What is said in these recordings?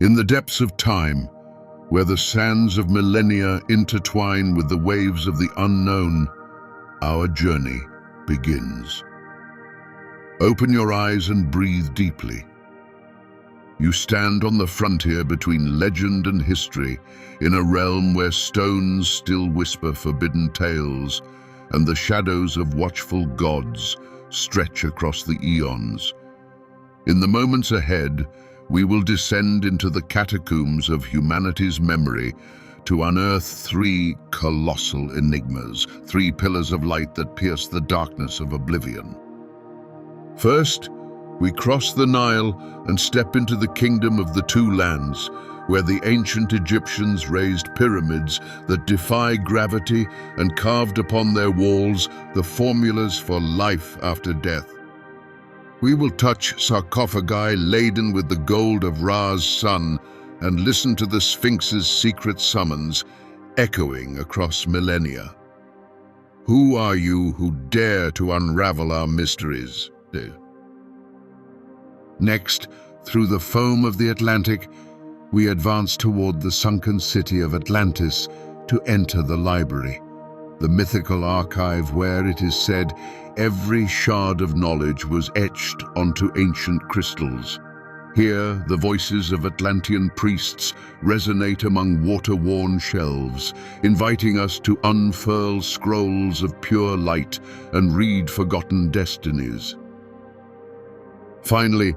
In the depths of time, where the sands of millennia intertwine with the waves of the unknown, our journey begins. Open your eyes and breathe deeply. You stand on the frontier between legend and history, in a realm where stones still whisper forbidden tales and the shadows of watchful gods stretch across the eons. In the moments ahead, we will descend into the catacombs of humanity's memory to unearth three colossal enigmas, three pillars of light that pierce the darkness of oblivion. First, we cross the Nile and step into the kingdom of the two lands, where the ancient Egyptians raised pyramids that defy gravity and carved upon their walls the formulas for life after death. We will touch sarcophagi laden with the gold of Ra's sun and listen to the Sphinx's secret summons echoing across millennia. Who are you who dare to unravel our mysteries? Next, through the foam of the Atlantic, we advance toward the sunken city of Atlantis to enter the library, the mythical archive where, it is said, every shard of knowledge was etched onto ancient crystals. Here, the voices of Atlantean priests resonate among water-worn shelves, inviting us to unfurl scrolls of pure light and read forgotten destinies. Finally,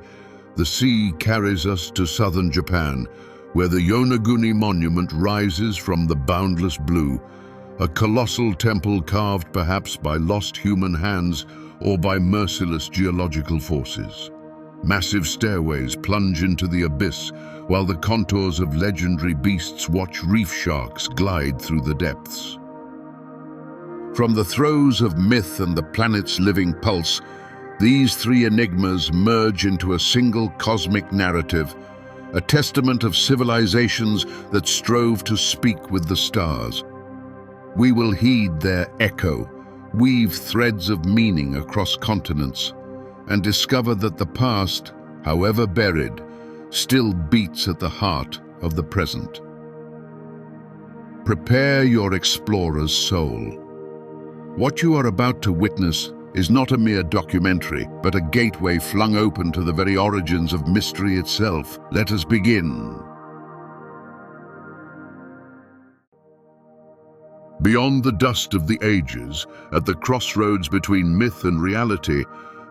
the sea carries us to southern Japan, where the Yonaguni Monument rises from the boundless blue, a colossal temple carved perhaps by lost human hands or by merciless geological forces. Massive stairways plunge into the abyss, while the contours of legendary beasts watch reef sharks glide through the depths. From the throes of myth and the planet's living pulse, these three enigmas merge into a single cosmic narrative, a testament of civilizations that strove to speak with the stars. We will heed their echo, weave threads of meaning across continents, and discover that the past, however buried, still beats at the heart of the present. Prepare your explorer's soul. What you are about to witness is not a mere documentary, but a gateway flung open to the very origins of mystery itself. Let us begin. Beyond the dust of the ages, at the crossroads between myth and reality,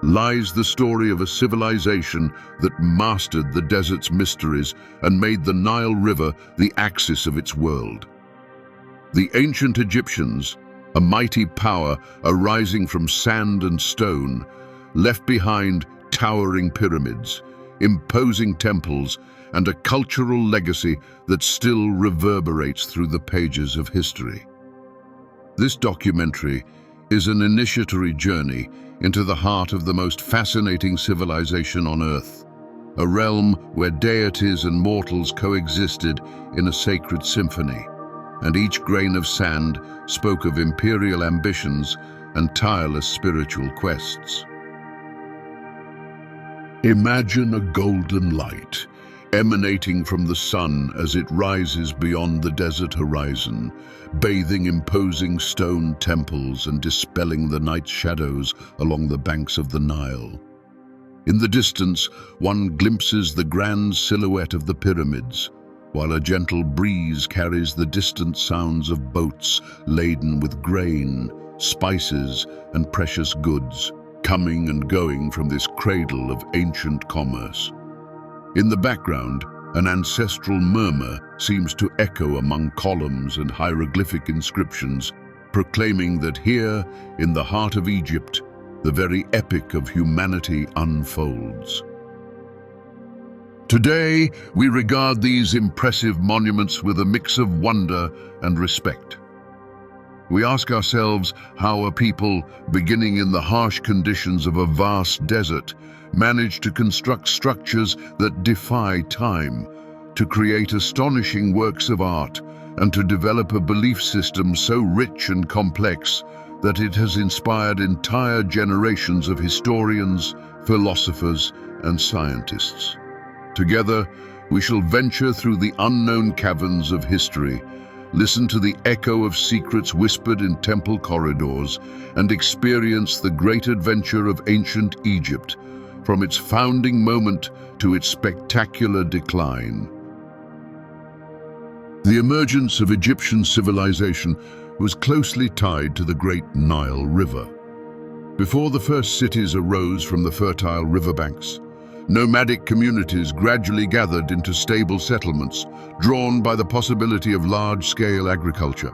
lies the story of a civilization that mastered the desert's mysteries and made the Nile River the axis of its world. The ancient Egyptians, a mighty power arising from sand and stone, left behind towering pyramids, imposing temples, and a cultural legacy that still reverberates through the pages of history. This documentary is an initiatory journey into the heart of the most fascinating civilization on Earth, a realm where deities and mortals coexisted in a sacred symphony, and each grain of sand spoke of imperial ambitions and tireless spiritual quests. Imagine a golden light emanating from the sun as it rises beyond the desert horizon, bathing imposing stone temples and dispelling the night shadows along the banks of the Nile. In the distance, one glimpses the grand silhouette of the pyramids, while a gentle breeze carries the distant sounds of boats laden with grain, spices, and precious goods, coming and going from this cradle of ancient commerce. In the background, an ancestral murmur seems to echo among columns and hieroglyphic inscriptions, proclaiming that here, in the heart of Egypt, the very epic of humanity unfolds. Today, we regard these impressive monuments with a mix of wonder and respect. We ask ourselves how a people, beginning in the harsh conditions of a vast desert, managed to construct structures that defy time, to create astonishing works of art, and to develop a belief system so rich and complex that it has inspired entire generations of historians, philosophers, and scientists. Together, we shall venture through the unknown caverns of history, listen to the echo of secrets whispered in temple corridors, and experience the great adventure of ancient Egypt, from its founding moment to its spectacular decline. The emergence of Egyptian civilization was closely tied to the Great Nile River. Before the first cities arose from the fertile riverbanks, nomadic communities gradually gathered into stable settlements, drawn by the possibility of large-scale agriculture.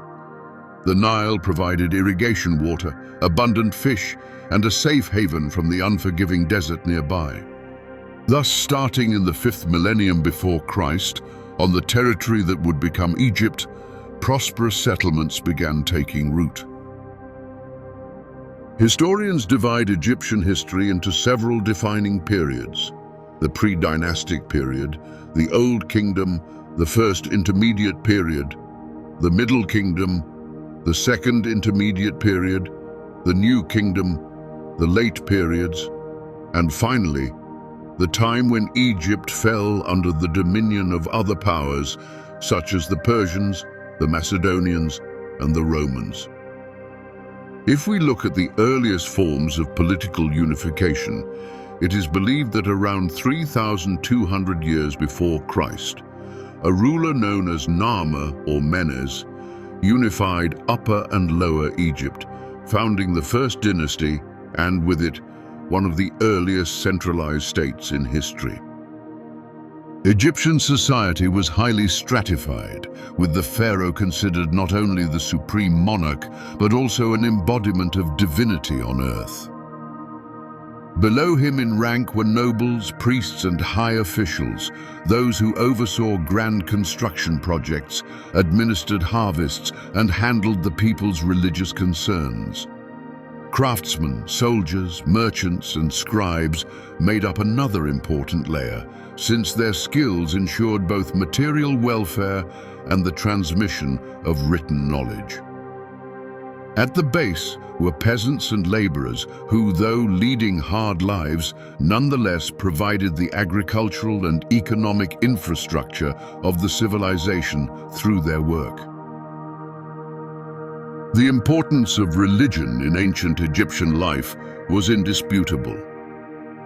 The Nile provided irrigation water, abundant fish, and a safe haven from the unforgiving desert nearby. Thus, starting in the 5th millennium before Christ, on the territory that would become Egypt, prosperous settlements began taking root. Historians divide Egyptian history into several defining periods: the pre-dynastic period, the Old Kingdom, the First Intermediate Period, the Middle Kingdom, the Second Intermediate Period, the New Kingdom, the Late Periods, and finally, the time when Egypt fell under the dominion of other powers such as the Persians, the Macedonians, and the Romans. If we look at the earliest forms of political unification, it is believed that around 3,200 years before Christ, a ruler known as Nama or Menes unified Upper and Lower Egypt, founding the first dynasty and, with it, one of the earliest centralized states in history. Egyptian society was highly stratified, with the pharaoh considered not only the supreme monarch, but also an embodiment of divinity on earth. Below him in rank were nobles, priests, and high officials, those who oversaw grand construction projects, administered harvests, and handled the people's religious concerns. Craftsmen, soldiers, merchants, and scribes made up another important layer, since their skills ensured both material welfare and the transmission of written knowledge. At the base were peasants and laborers who, though leading hard lives, nonetheless provided the agricultural and economic infrastructure of the civilization through their work. The importance of religion in ancient Egyptian life was indisputable.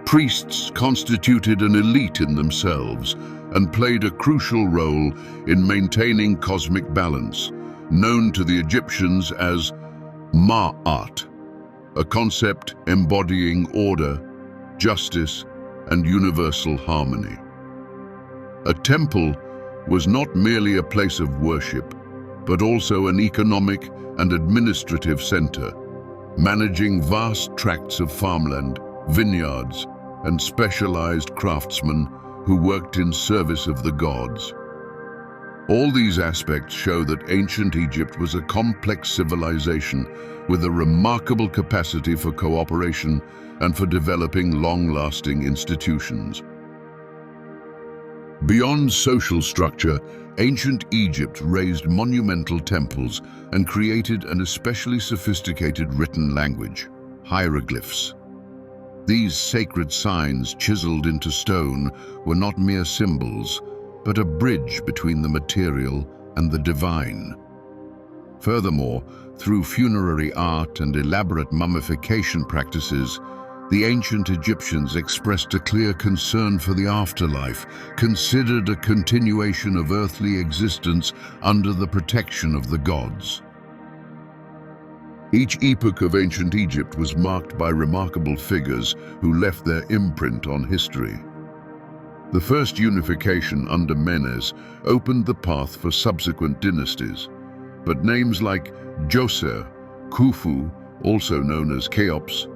Priests constituted an elite in themselves and played a crucial role in maintaining cosmic balance, known to the Egyptians as Ma'at, a concept embodying order, justice, and universal harmony. A temple was not merely a place of worship, but also an economic and administrative center, managing vast tracts of farmland, vineyards, and specialized craftsmen who worked in service of the gods. All these aspects show that ancient Egypt was a complex civilization with a remarkable capacity for cooperation and for developing long-lasting institutions. Beyond social structure, ancient Egypt raised monumental temples and created an especially sophisticated written language, hieroglyphs. These sacred signs chiseled into stone were not mere symbols, but a bridge between the material and the divine. Furthermore, through funerary art and elaborate mummification practices, the ancient Egyptians expressed a clear concern for the afterlife, considered a continuation of earthly existence under the protection of the gods. Each epoch of ancient Egypt was marked by remarkable figures who left their imprint on history. The first unification under Menes opened the path for subsequent dynasties, but names like Djoser, Khufu, also known as Cheops,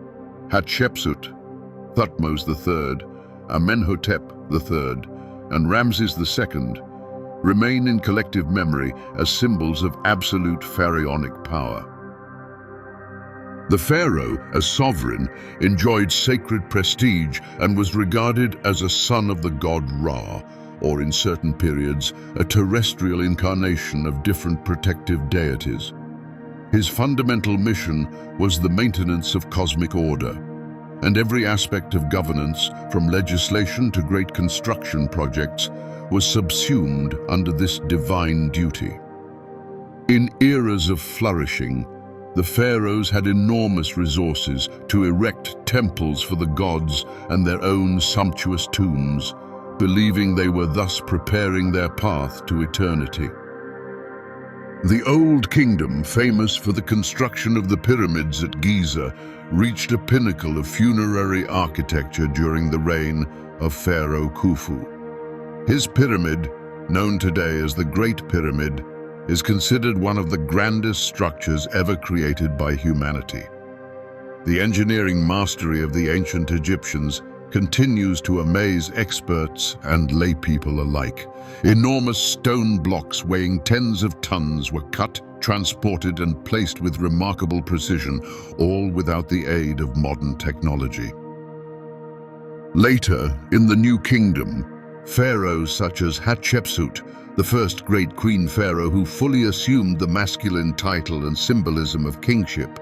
Hatshepsut, Thutmose III, Amenhotep III, and Ramses II remain in collective memory as symbols of absolute pharaonic power. The pharaoh, as sovereign, enjoyed sacred prestige and was regarded as a son of the god Ra, or in certain periods, a terrestrial incarnation of different protective deities. His fundamental mission was the maintenance of cosmic order. and every aspect of governance, from legislation to great construction projects, was subsumed under this divine duty. In eras of flourishing, the pharaohs had enormous resources to erect temples for the gods and their own sumptuous tombs, believing they were thus preparing their path to eternity. The Old Kingdom, famous for the construction of the pyramids at Giza, reached a pinnacle of funerary architecture during the reign of Pharaoh Khufu. His pyramid, known today as the Great Pyramid, is considered one of the grandest structures ever created by humanity. The engineering mastery of the ancient Egyptians continues to amaze experts and laypeople alike. Enormous stone blocks weighing tens of tons were cut, transported, and placed with remarkable precision, all without the aid of modern technology. Later, in the New Kingdom, pharaohs such as Hatshepsut, the first great queen pharaoh who fully assumed the masculine title and symbolism of kingship,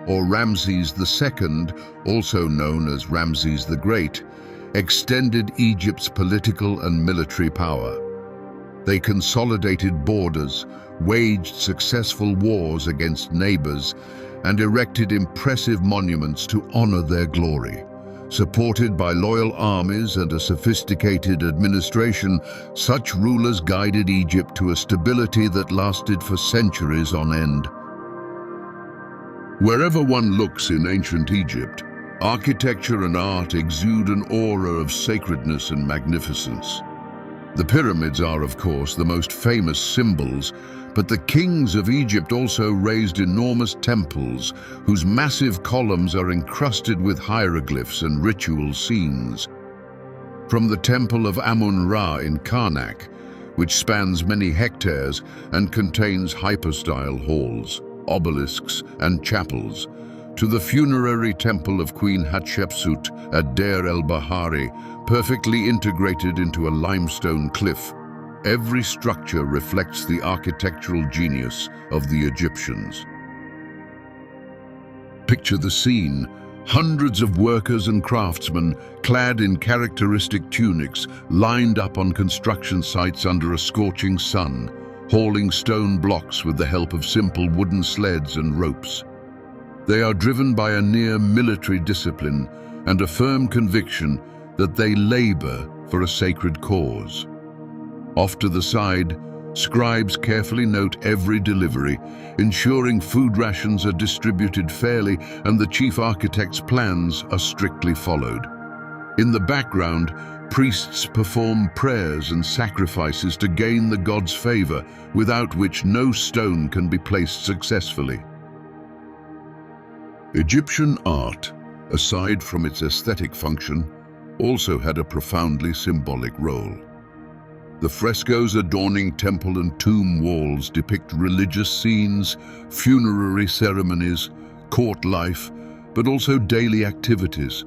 or Ramses II, also known as Ramses the Great, extended Egypt's political and military power. They consolidated borders, waged successful wars against neighbors, and erected impressive monuments to honor their glory. Supported by loyal armies and a sophisticated administration, such rulers guided Egypt to a stability that lasted for centuries on end. Wherever one looks in ancient Egypt, architecture and art exude an aura of sacredness and magnificence. The pyramids are, of course, the most famous symbols, but the kings of Egypt also raised enormous temples whose massive columns are encrusted with hieroglyphs and ritual scenes. From the Temple of Amun-Ra in Karnak, which spans many hectares and contains hypostyle halls, obelisks, and chapels, to the funerary temple of Queen Hatshepsut at Deir el-Bahari, perfectly integrated into a limestone cliff. Every structure reflects the architectural genius of the Egyptians. Picture the scene. Hundreds of workers and craftsmen, clad in characteristic tunics, lined up on construction sites under a scorching sun, hauling stone blocks with the help of simple wooden sleds and ropes. They are driven by a near military discipline and a firm conviction that they labor for a sacred cause. Off to the side, scribes carefully note every delivery, ensuring food rations are distributed fairly and the chief architect's plans are strictly followed. In the background, priests perform prayers and sacrifices to gain the god's favor, without which no stone can be placed successfully. Egyptian art, aside from its aesthetic function, also had a profoundly symbolic role. The frescoes adorning temple and tomb walls depict religious scenes, funerary ceremonies, court life, but also daily activities.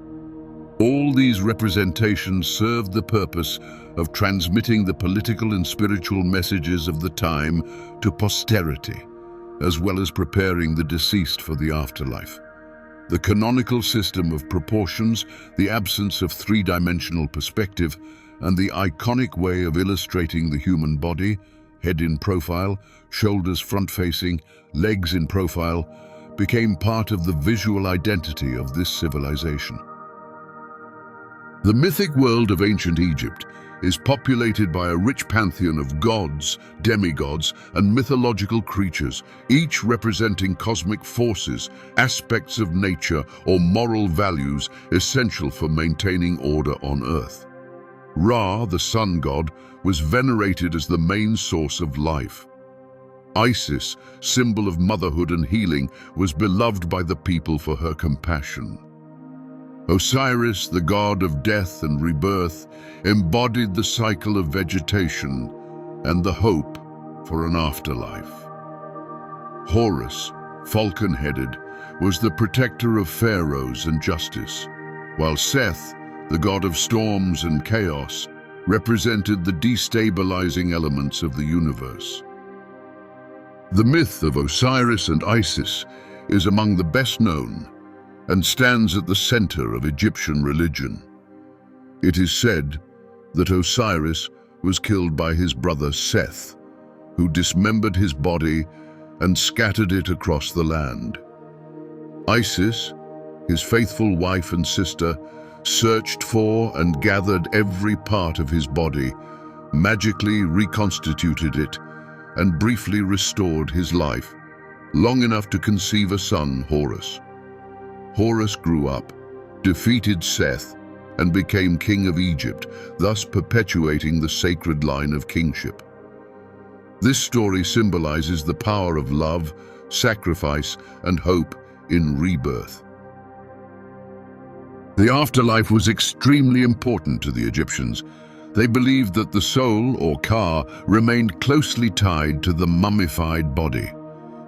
All these representations served the purpose of transmitting the political and spiritual messages of the time to posterity, as well as preparing the deceased for the afterlife. The canonical system of proportions, the absence of three-dimensional perspective, and the iconic way of illustrating the human body, head in profile, shoulders front-facing, legs in profile, became part of the visual identity of this civilization. The mythic world of ancient Egypt is populated by a rich pantheon of gods, demigods, and mythological creatures, each representing cosmic forces, aspects of nature, or moral values essential for maintaining order on Earth. Ra, the sun god, was venerated as the main source of life. Isis, symbol of motherhood and healing, was beloved by the people for her compassion. Osiris, the god of death and rebirth, embodied the cycle of vegetation and the hope for an afterlife. Horus, falcon-headed, was the protector of pharaohs and justice, while Seth, the god of storms and chaos, represented the destabilizing elements of the universe. The myth of Osiris and Isis is among the best known. and stands at the center of Egyptian religion. It is said that Osiris was killed by his brother Seth, who dismembered his body and scattered it across the land. Isis, his faithful wife and sister, searched for and gathered every part of his body, magically reconstituted it, and briefly restored his life, long enough to conceive a son, Horus. Horus grew up, defeated Seth, and became king of Egypt, thus perpetuating the sacred line of kingship. This story symbolizes the power of love, sacrifice, and hope in rebirth. The afterlife was extremely important to the Egyptians. They believed that the soul, or Ka, remained closely tied to the mummified body.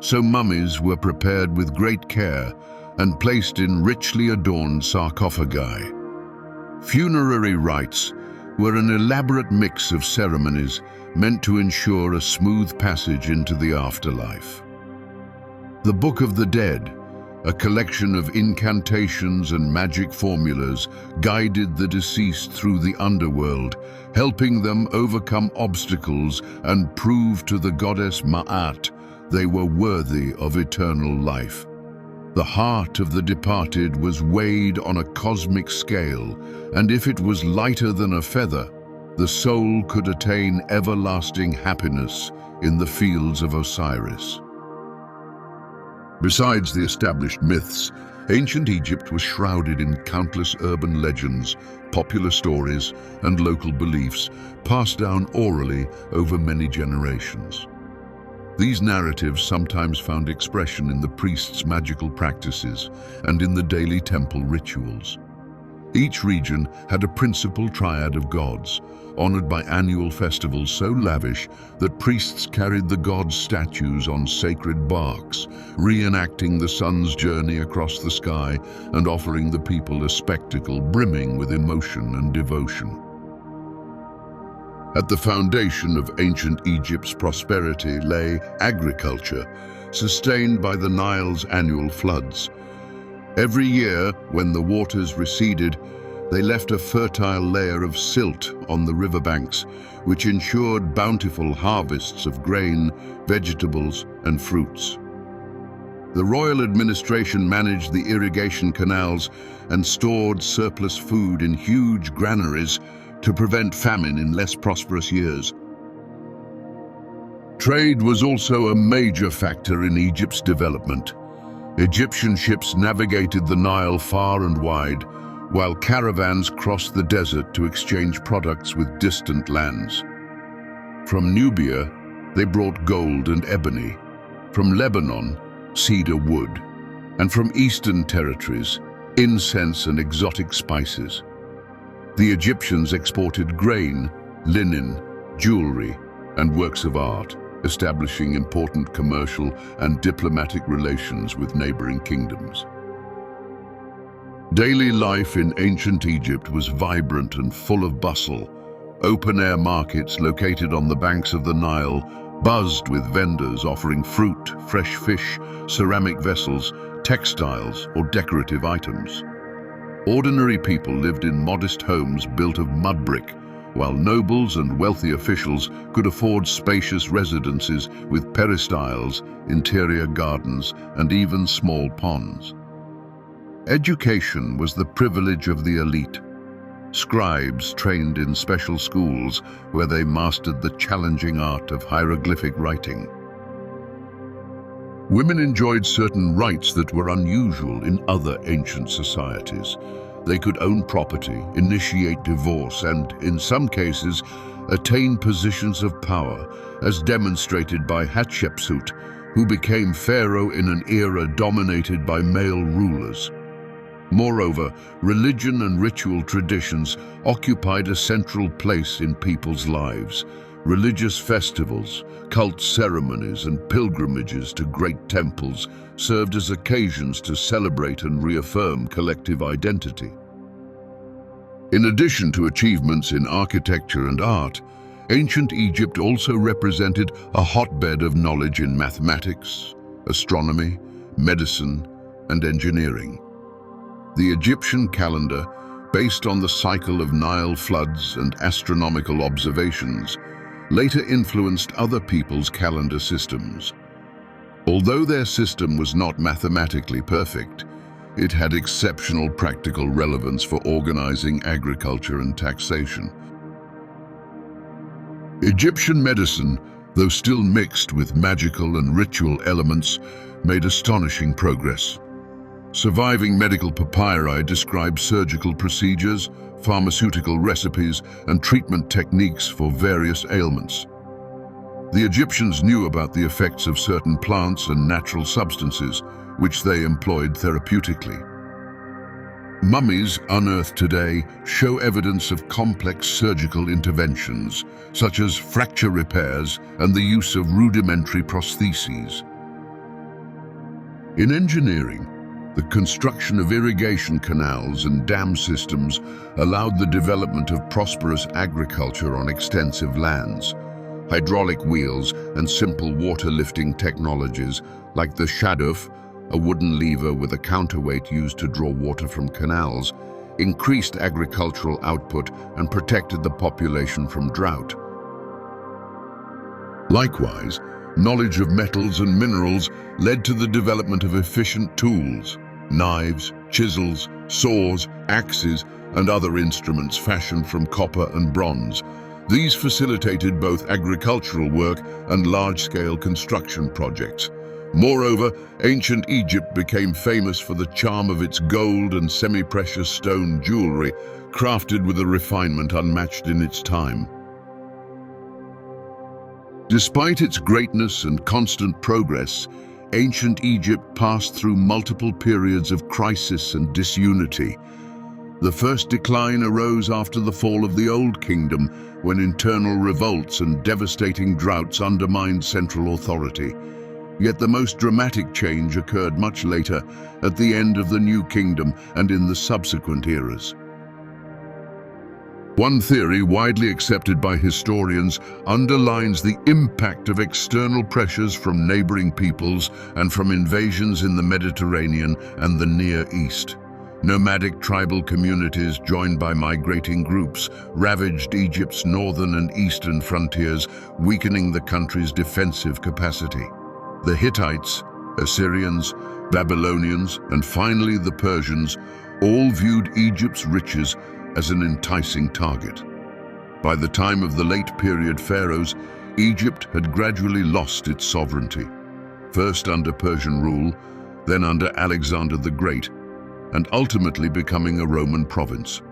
So mummies were prepared with great care and placed in richly adorned sarcophagi. Funerary rites were an elaborate mix of ceremonies meant to ensure a smooth passage into the afterlife. The Book of the Dead, a collection of incantations and magic formulas, guided the deceased through the underworld, helping them overcome obstacles and prove to the goddess Ma'at they were worthy of eternal life. The heart of the departed was weighed on a cosmic scale, and if it was lighter than a feather, the soul could attain everlasting happiness in the fields of Osiris. Besides the established myths, ancient Egypt was shrouded in countless urban legends, popular stories, and local beliefs passed down orally over many generations. These narratives sometimes found expression in the priests' magical practices and in the daily temple rituals. Each region had a principal triad of gods, honored by annual festivals so lavish that priests carried the gods' statues on sacred barks, reenacting the sun's journey across the sky and offering the people a spectacle brimming with emotion and devotion. At the foundation of ancient Egypt's prosperity lay agriculture, sustained by the Nile's annual floods. Every year, when the waters receded, they left a fertile layer of silt on the riverbanks, which ensured bountiful harvests of grain, vegetables, and fruits. The royal administration managed the irrigation canals and stored surplus food in huge granaries to prevent famine in less prosperous years. Trade was also a major factor in Egypt's development. Egyptian ships navigated the Nile far and wide, while caravans crossed the desert to exchange products with distant lands. From Nubia, they brought gold and ebony. From Lebanon, cedar wood. And from eastern territories, incense and exotic spices. The Egyptians exported grain, linen, jewelry, and works of art, establishing important commercial and diplomatic relations with neighboring kingdoms. Daily life in ancient Egypt was vibrant and full of bustle. Open-air markets located on the banks of the Nile buzzed with vendors offering fruit, fresh fish, ceramic vessels, textiles, or decorative items. Ordinary people lived in modest homes built of mud brick, while nobles and wealthy officials could afford spacious residences with peristyles, interior gardens, and even small ponds. Education was the privilege of the elite. Scribes trained in special schools where they mastered the challenging art of hieroglyphic writing. Women enjoyed certain rights that were unusual in other ancient societies. They could own property, initiate divorce, and, in some cases, attain positions of power, as demonstrated by Hatshepsut, who became pharaoh in an era dominated by male rulers. Moreover, religion and ritual traditions occupied a central place in people's lives. Religious festivals, cult ceremonies, and pilgrimages to great temples served as occasions to celebrate and reaffirm collective identity. In addition to achievements in architecture and art, ancient Egypt also represented a hotbed of knowledge in mathematics, astronomy, medicine, and engineering. The Egyptian calendar, based on the cycle of Nile floods and astronomical observations, later influenced other people's calendar systems. Although their system was not mathematically perfect, it had exceptional practical relevance for organizing agriculture and taxation. Egyptian medicine, though still mixed with magical and ritual elements, made astonishing progress. Surviving medical papyri describe surgical procedures, pharmaceutical recipes, and treatment techniques for various ailments. The Egyptians knew about the effects of certain plants and natural substances, which they employed therapeutically. Mummies unearthed today show evidence of complex surgical interventions, such as fracture repairs and the use of rudimentary prostheses. In engineering, the construction of irrigation canals and dam systems allowed the development of prosperous agriculture on extensive lands. Hydraulic wheels and simple water-lifting technologies like the shaduf, a wooden lever with a counterweight used to draw water from canals, increased agricultural output and protected the population from drought. Likewise, knowledge of metals and minerals led to the development of efficient tools, knives, chisels, saws, axes, and other instruments fashioned from copper and bronze. These facilitated both agricultural work and large-scale construction projects. Moreover, ancient Egypt became famous for the charm of its gold and semi-precious stone jewelry, crafted with a refinement unmatched in its time. Despite its greatness and constant progress, ancient Egypt passed through multiple periods of crisis and disunity. The first decline arose after the fall of the Old Kingdom, when internal revolts and devastating droughts undermined central authority. Yet the most dramatic change occurred much later, at the end of the New Kingdom and in the subsequent eras. One theory, widely accepted by historians, underlines the impact of external pressures from neighboring peoples and from invasions in the Mediterranean and the Near East. Nomadic tribal communities joined by migrating groups ravaged Egypt's northern and eastern frontiers, weakening the country's defensive capacity. The Hittites, Assyrians, Babylonians, and finally the Persians all viewed Egypt's riches as an enticing target. By the time of the late period pharaohs, Egypt had gradually lost its sovereignty, first under Persian rule, then under Alexander the Great, and ultimately becoming a Roman province.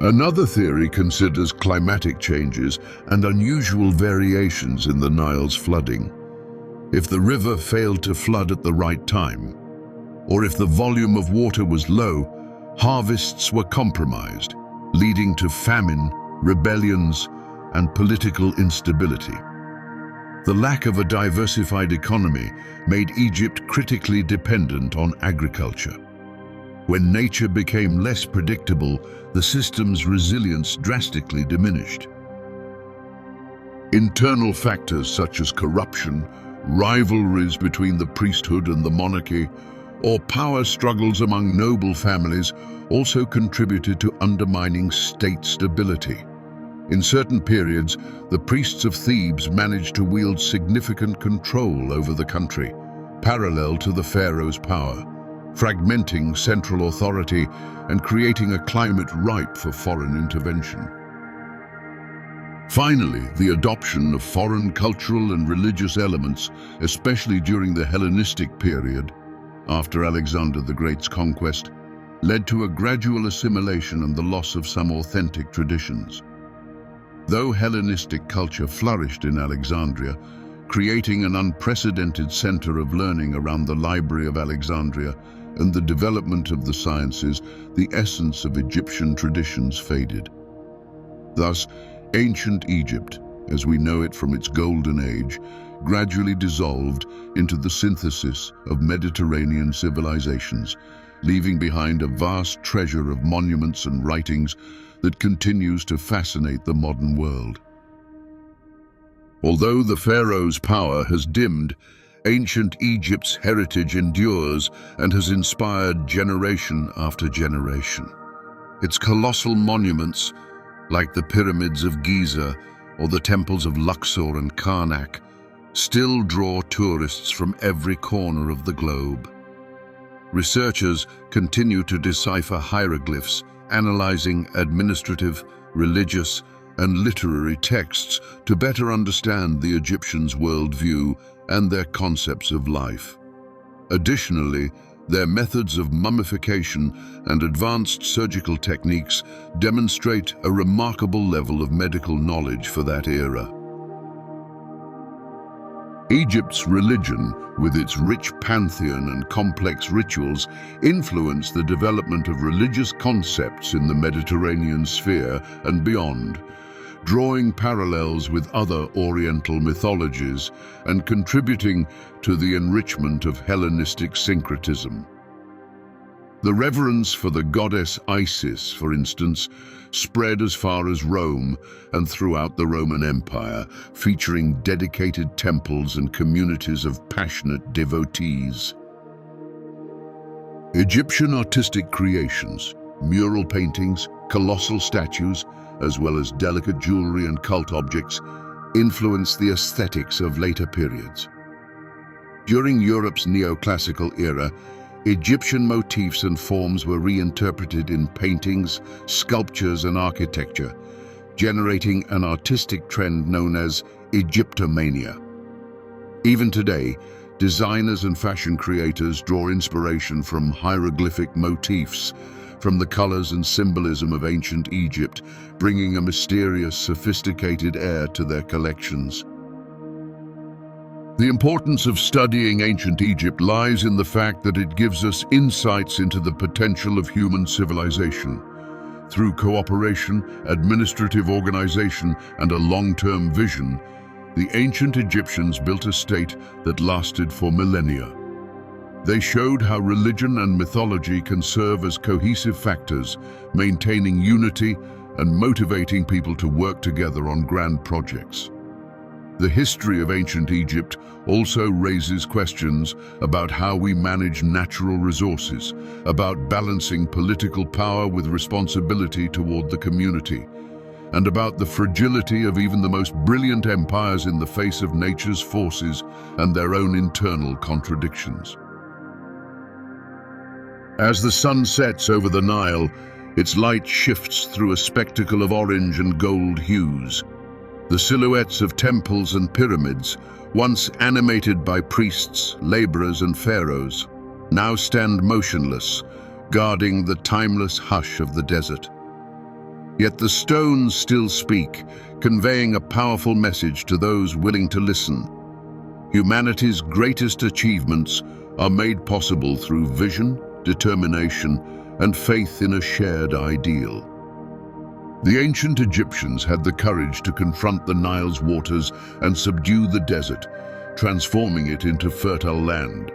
Another theory considers climatic changes and unusual variations in the Nile's flooding. If the river failed to flood at the right time, or if the volume of water was low, harvests were compromised, leading to famine, rebellions, and political instability. The lack of a diversified economy made Egypt critically dependent on agriculture. When nature became less predictable, the system's resilience drastically diminished. Internal factors such as corruption, rivalries between the priesthood and the monarchy, or power struggles among noble families also contributed to undermining state stability. In certain periods, the priests of Thebes managed to wield significant control over the country, parallel to the pharaoh's power, fragmenting central authority and creating a climate ripe for foreign intervention. Finally, the adoption of foreign cultural and religious elements, especially during the Hellenistic period, after Alexander the Great's conquest, led to a gradual assimilation and the loss of some authentic traditions. Though Hellenistic culture flourished in Alexandria, creating an unprecedented center of learning around the Library of Alexandria and the development of the sciences, the essence of Egyptian traditions faded. Thus, ancient Egypt, as we know it from its golden age, gradually dissolved into the synthesis of Mediterranean civilizations, leaving behind a vast treasure of monuments and writings that continues to fascinate the modern world. Although the pharaoh's power has dimmed, Ancient Egypt's heritage endures and has inspired generation after generation. Its colossal monuments, like the pyramids of Giza or the temples of Luxor and Karnak, still draw tourists from every corner of the globe. Researchers continue to decipher hieroglyphs, analyzing administrative, religious, and literary texts to better understand the Egyptians' worldview and their concepts of life. Additionally, their methods of mummification and advanced surgical techniques demonstrate a remarkable level of medical knowledge for that era. Egypt's religion, with its rich pantheon and complex rituals, influenced the development of religious concepts in the Mediterranean sphere and beyond, drawing parallels with other Oriental mythologies and contributing to the enrichment of Hellenistic syncretism. The reverence for the goddess Isis, for instance, spread as far as Rome and throughout the Roman Empire, featuring dedicated temples and communities of passionate devotees. Egyptian artistic creations, mural paintings, colossal statues, as well as delicate jewelry and cult objects, influenced the aesthetics of later periods. During Europe's neoclassical era, Egyptian motifs and forms were reinterpreted in paintings, sculptures, and architecture, generating an artistic trend known as Egyptomania. Even today, designers and fashion creators draw inspiration from hieroglyphic motifs, from the colors and symbolism of ancient Egypt, bringing a mysterious, sophisticated air to their collections. The importance of studying ancient Egypt lies in the fact that it gives us insights into the potential of human civilization. Through cooperation, administrative organization, and a long-term vision, the ancient Egyptians built a state that lasted for millennia. They showed how religion and mythology can serve as cohesive factors, maintaining unity and motivating people to work together on grand projects. The history of ancient Egypt also raises questions about how we manage natural resources, about balancing political power with responsibility toward the community, and about the fragility of even the most brilliant empires in the face of nature's forces and their own internal contradictions. As the sun sets over the Nile, its light shifts through a spectacle of orange and gold hues. The silhouettes of temples and pyramids, once animated by priests, laborers, and pharaohs, now stand motionless, guarding the timeless hush of the desert. Yet the stones still speak, conveying a powerful message to those willing to listen. Humanity's greatest achievements are made possible through vision, determination, and faith in a shared ideal. The ancient Egyptians had the courage to confront the Nile's waters and subdue the desert, transforming it into fertile land.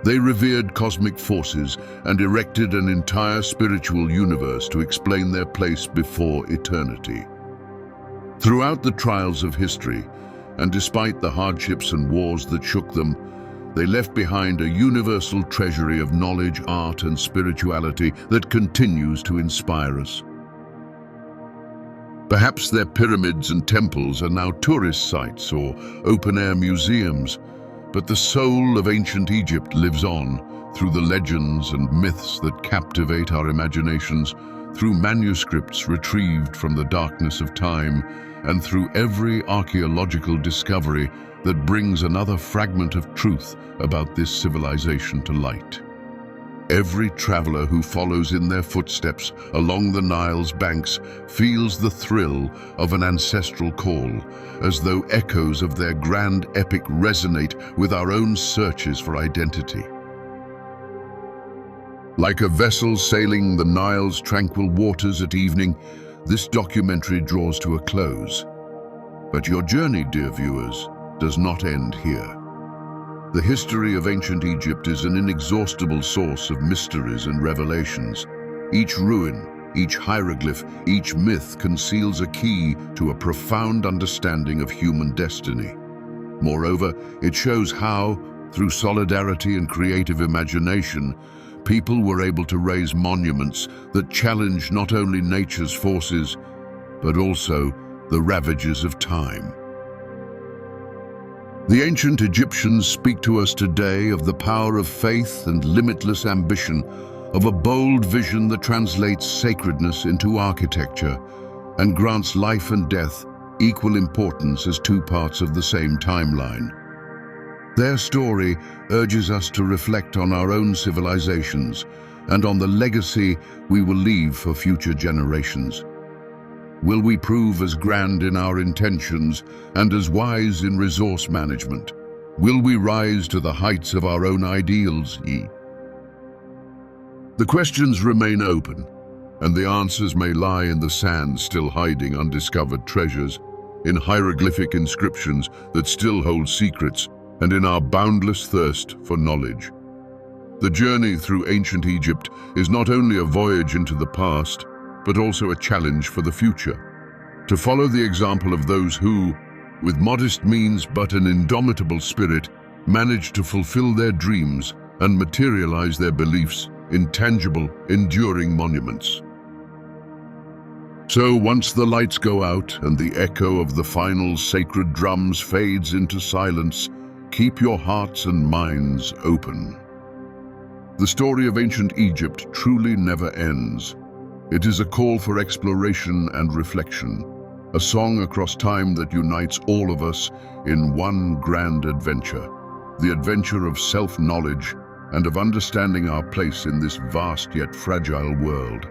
They revered cosmic forces and erected an entire spiritual universe to explain their place before eternity. Throughout the trials of history, and despite the hardships and wars that shook them, they left behind a universal treasury of knowledge, art, and spirituality that continues to inspire us. Perhaps their pyramids and temples are now tourist sites or open-air museums, but the soul of ancient Egypt lives on through the legends and myths that captivate our imaginations, through manuscripts retrieved from the darkness of time, and through every archaeological discovery that brings another fragment of truth about this civilization to light. Every traveler who follows in their footsteps along the Nile's banks feels the thrill of an ancestral call, as though echoes of their grand epic resonate with our own searches for identity. Like a vessel sailing the Nile's tranquil waters at evening, this documentary draws to a close. But your journey, dear viewers, does not end here. The history of ancient Egypt is an inexhaustible source of mysteries and revelations. Each ruin, each hieroglyph, each myth conceals a key to a profound understanding of human destiny. Moreover, it shows how, through solidarity and creative imagination, people were able to raise monuments that challenge not only nature's forces, but also the ravages of time. The ancient Egyptians speak to us today of the power of faith and limitless ambition, of a bold vision that translates sacredness into architecture and grants life and death equal importance as two parts of the same timeline. Their story urges us to reflect on our own civilizations and on the legacy we will leave for future generations. Will we prove as grand in our intentions and as wise in resource management? Will we rise to the heights of our own ideals? The questions remain open, and the answers may lie in the sand still hiding undiscovered treasures, in hieroglyphic inscriptions that still hold secrets, and in our boundless thirst for knowledge. The journey through ancient Egypt is not only a voyage into the past, but also a challenge for the future. To follow the example of those who, with modest means but an indomitable spirit, managed to fulfill their dreams and materialize their beliefs in tangible, enduring monuments. So once the lights go out and the echo of the final sacred drums fades into silence, keep your hearts and minds open. The story of ancient Egypt truly never ends. It is a call for exploration and reflection, a song across time that unites all of us in one grand adventure, the adventure of self-knowledge and of understanding our place in this vast yet fragile world.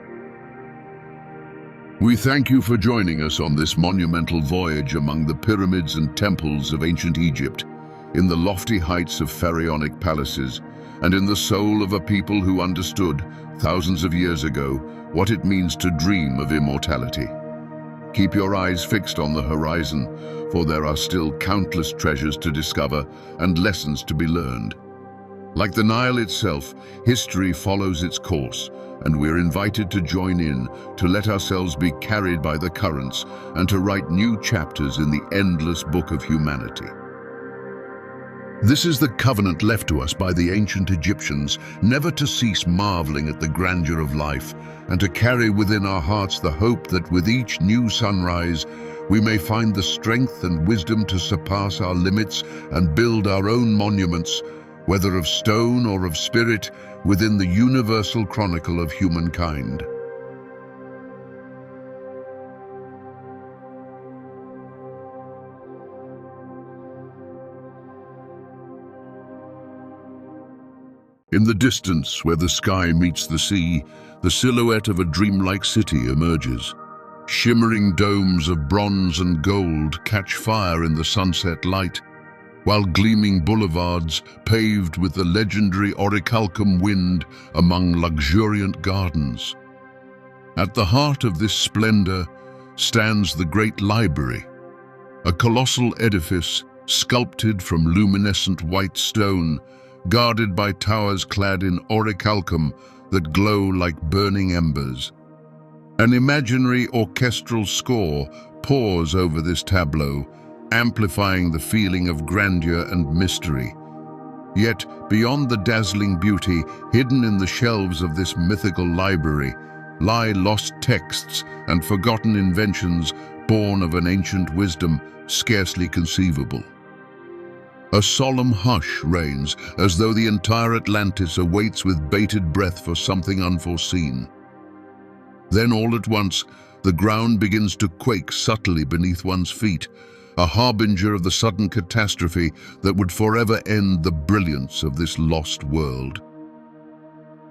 We thank you for joining us on this monumental voyage among the pyramids and temples of ancient Egypt, in the lofty heights of pharaonic palaces, and in the soul of a people who understood, thousands of years ago, what it means to dream of immortality. Keep your eyes fixed on the horizon, for there are still countless treasures to discover and lessons to be learned. Like the Nile itself, history follows its course, and we're invited to join in, to let ourselves be carried by the currents, and to write new chapters in the endless book of humanity. This is the covenant left to us by the ancient Egyptians, never to cease marveling at the grandeur of life, and to carry within our hearts the hope that with each new sunrise, we may find the strength and wisdom to surpass our limits and build our own monuments, whether of stone or of spirit, within the universal chronicle of humankind. In the distance, where the sky meets the sea, the silhouette of a dreamlike city emerges. Shimmering domes of bronze and gold catch fire in the sunset light, while gleaming boulevards, paved with the legendary orichalcum wind among luxuriant gardens. At the heart of this splendor stands the Great Library, a colossal edifice sculpted from luminescent white stone, guarded by towers clad in orichalcum that glow like burning embers. An imaginary orchestral score pours over this tableau, amplifying the feeling of grandeur and mystery. Yet, beyond the dazzling beauty, hidden in the shelves of this mythical library, lie lost texts and forgotten inventions born of an ancient wisdom scarcely conceivable. A solemn hush reigns, as though the entire Atlantis awaits with bated breath for something unforeseen. Then all at once, the ground begins to quake subtly beneath one's feet, a harbinger of the sudden catastrophe that would forever end the brilliance of this lost world.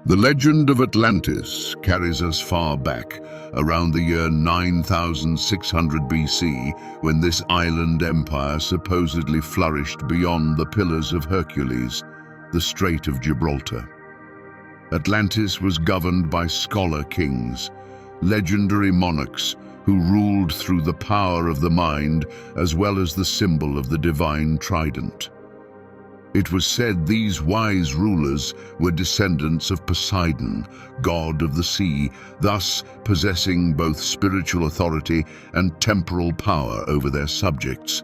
The legend of Atlantis carries us far back, around the year 9600 BC, when this island empire supposedly flourished beyond the Pillars of Hercules, the Strait of Gibraltar. Atlantis was governed by scholar kings, legendary monarchs who ruled through the power of the mind as well as the symbol of the divine trident. It was said these wise rulers were descendants of Poseidon, god of the sea, thus possessing both spiritual authority and temporal power over their subjects.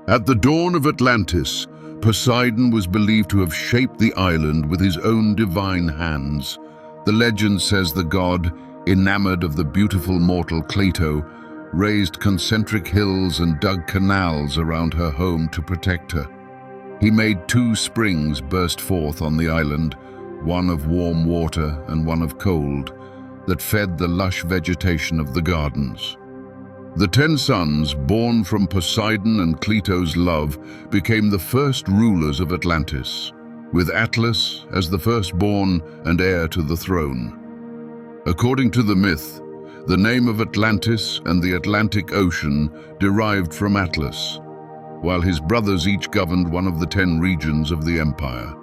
At the dawn of Atlantis, Poseidon was believed to have shaped the island with his own divine hands. The legend says the god, enamored of the beautiful mortal Cleito, raised concentric hills and dug canals around her home to protect her. He made 2 springs burst forth on the island, one of warm water and one of cold, that fed the lush vegetation of the gardens. The 10 sons, born from Poseidon and Cleito's love, became the first rulers of Atlantis, with Atlas as the firstborn and heir to the throne. According to the myth, the name of Atlantis and the Atlantic Ocean derived from Atlas, while his brothers each governed one of the 10 regions of the empire.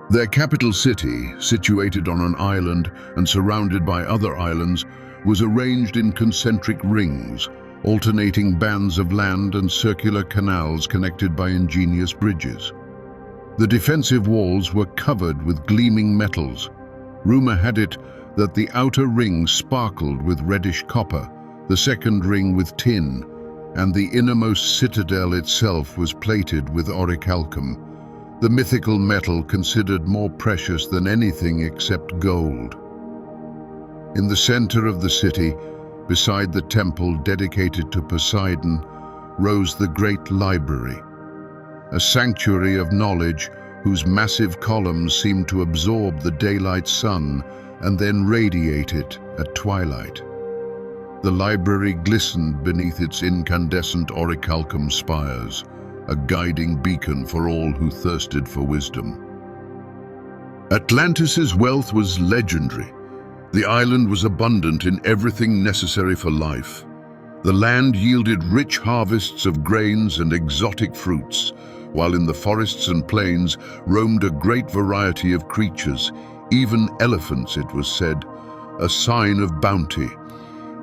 Their capital city, situated on an island and surrounded by other islands, was arranged in concentric rings, alternating bands of land and circular canals connected by ingenious bridges. The defensive walls were covered with gleaming metals. Rumor had it that the outer ring sparkled with reddish copper, the second ring with tin, and the innermost citadel itself was plated with orichalcum, the mythical metal considered more precious than anything except gold. In the center of the city, beside the temple dedicated to Poseidon, rose the great library, a sanctuary of knowledge whose massive columns seemed to absorb the daylight sun and then radiate it at twilight. The library glistened beneath its incandescent orichalcum spires, a guiding beacon for all who thirsted for wisdom. Atlantis's wealth was legendary. The island was abundant in everything necessary for life. The land yielded rich harvests of grains and exotic fruits, while in the forests and plains roamed a great variety of creatures, even elephants, it was said, a sign of bounty.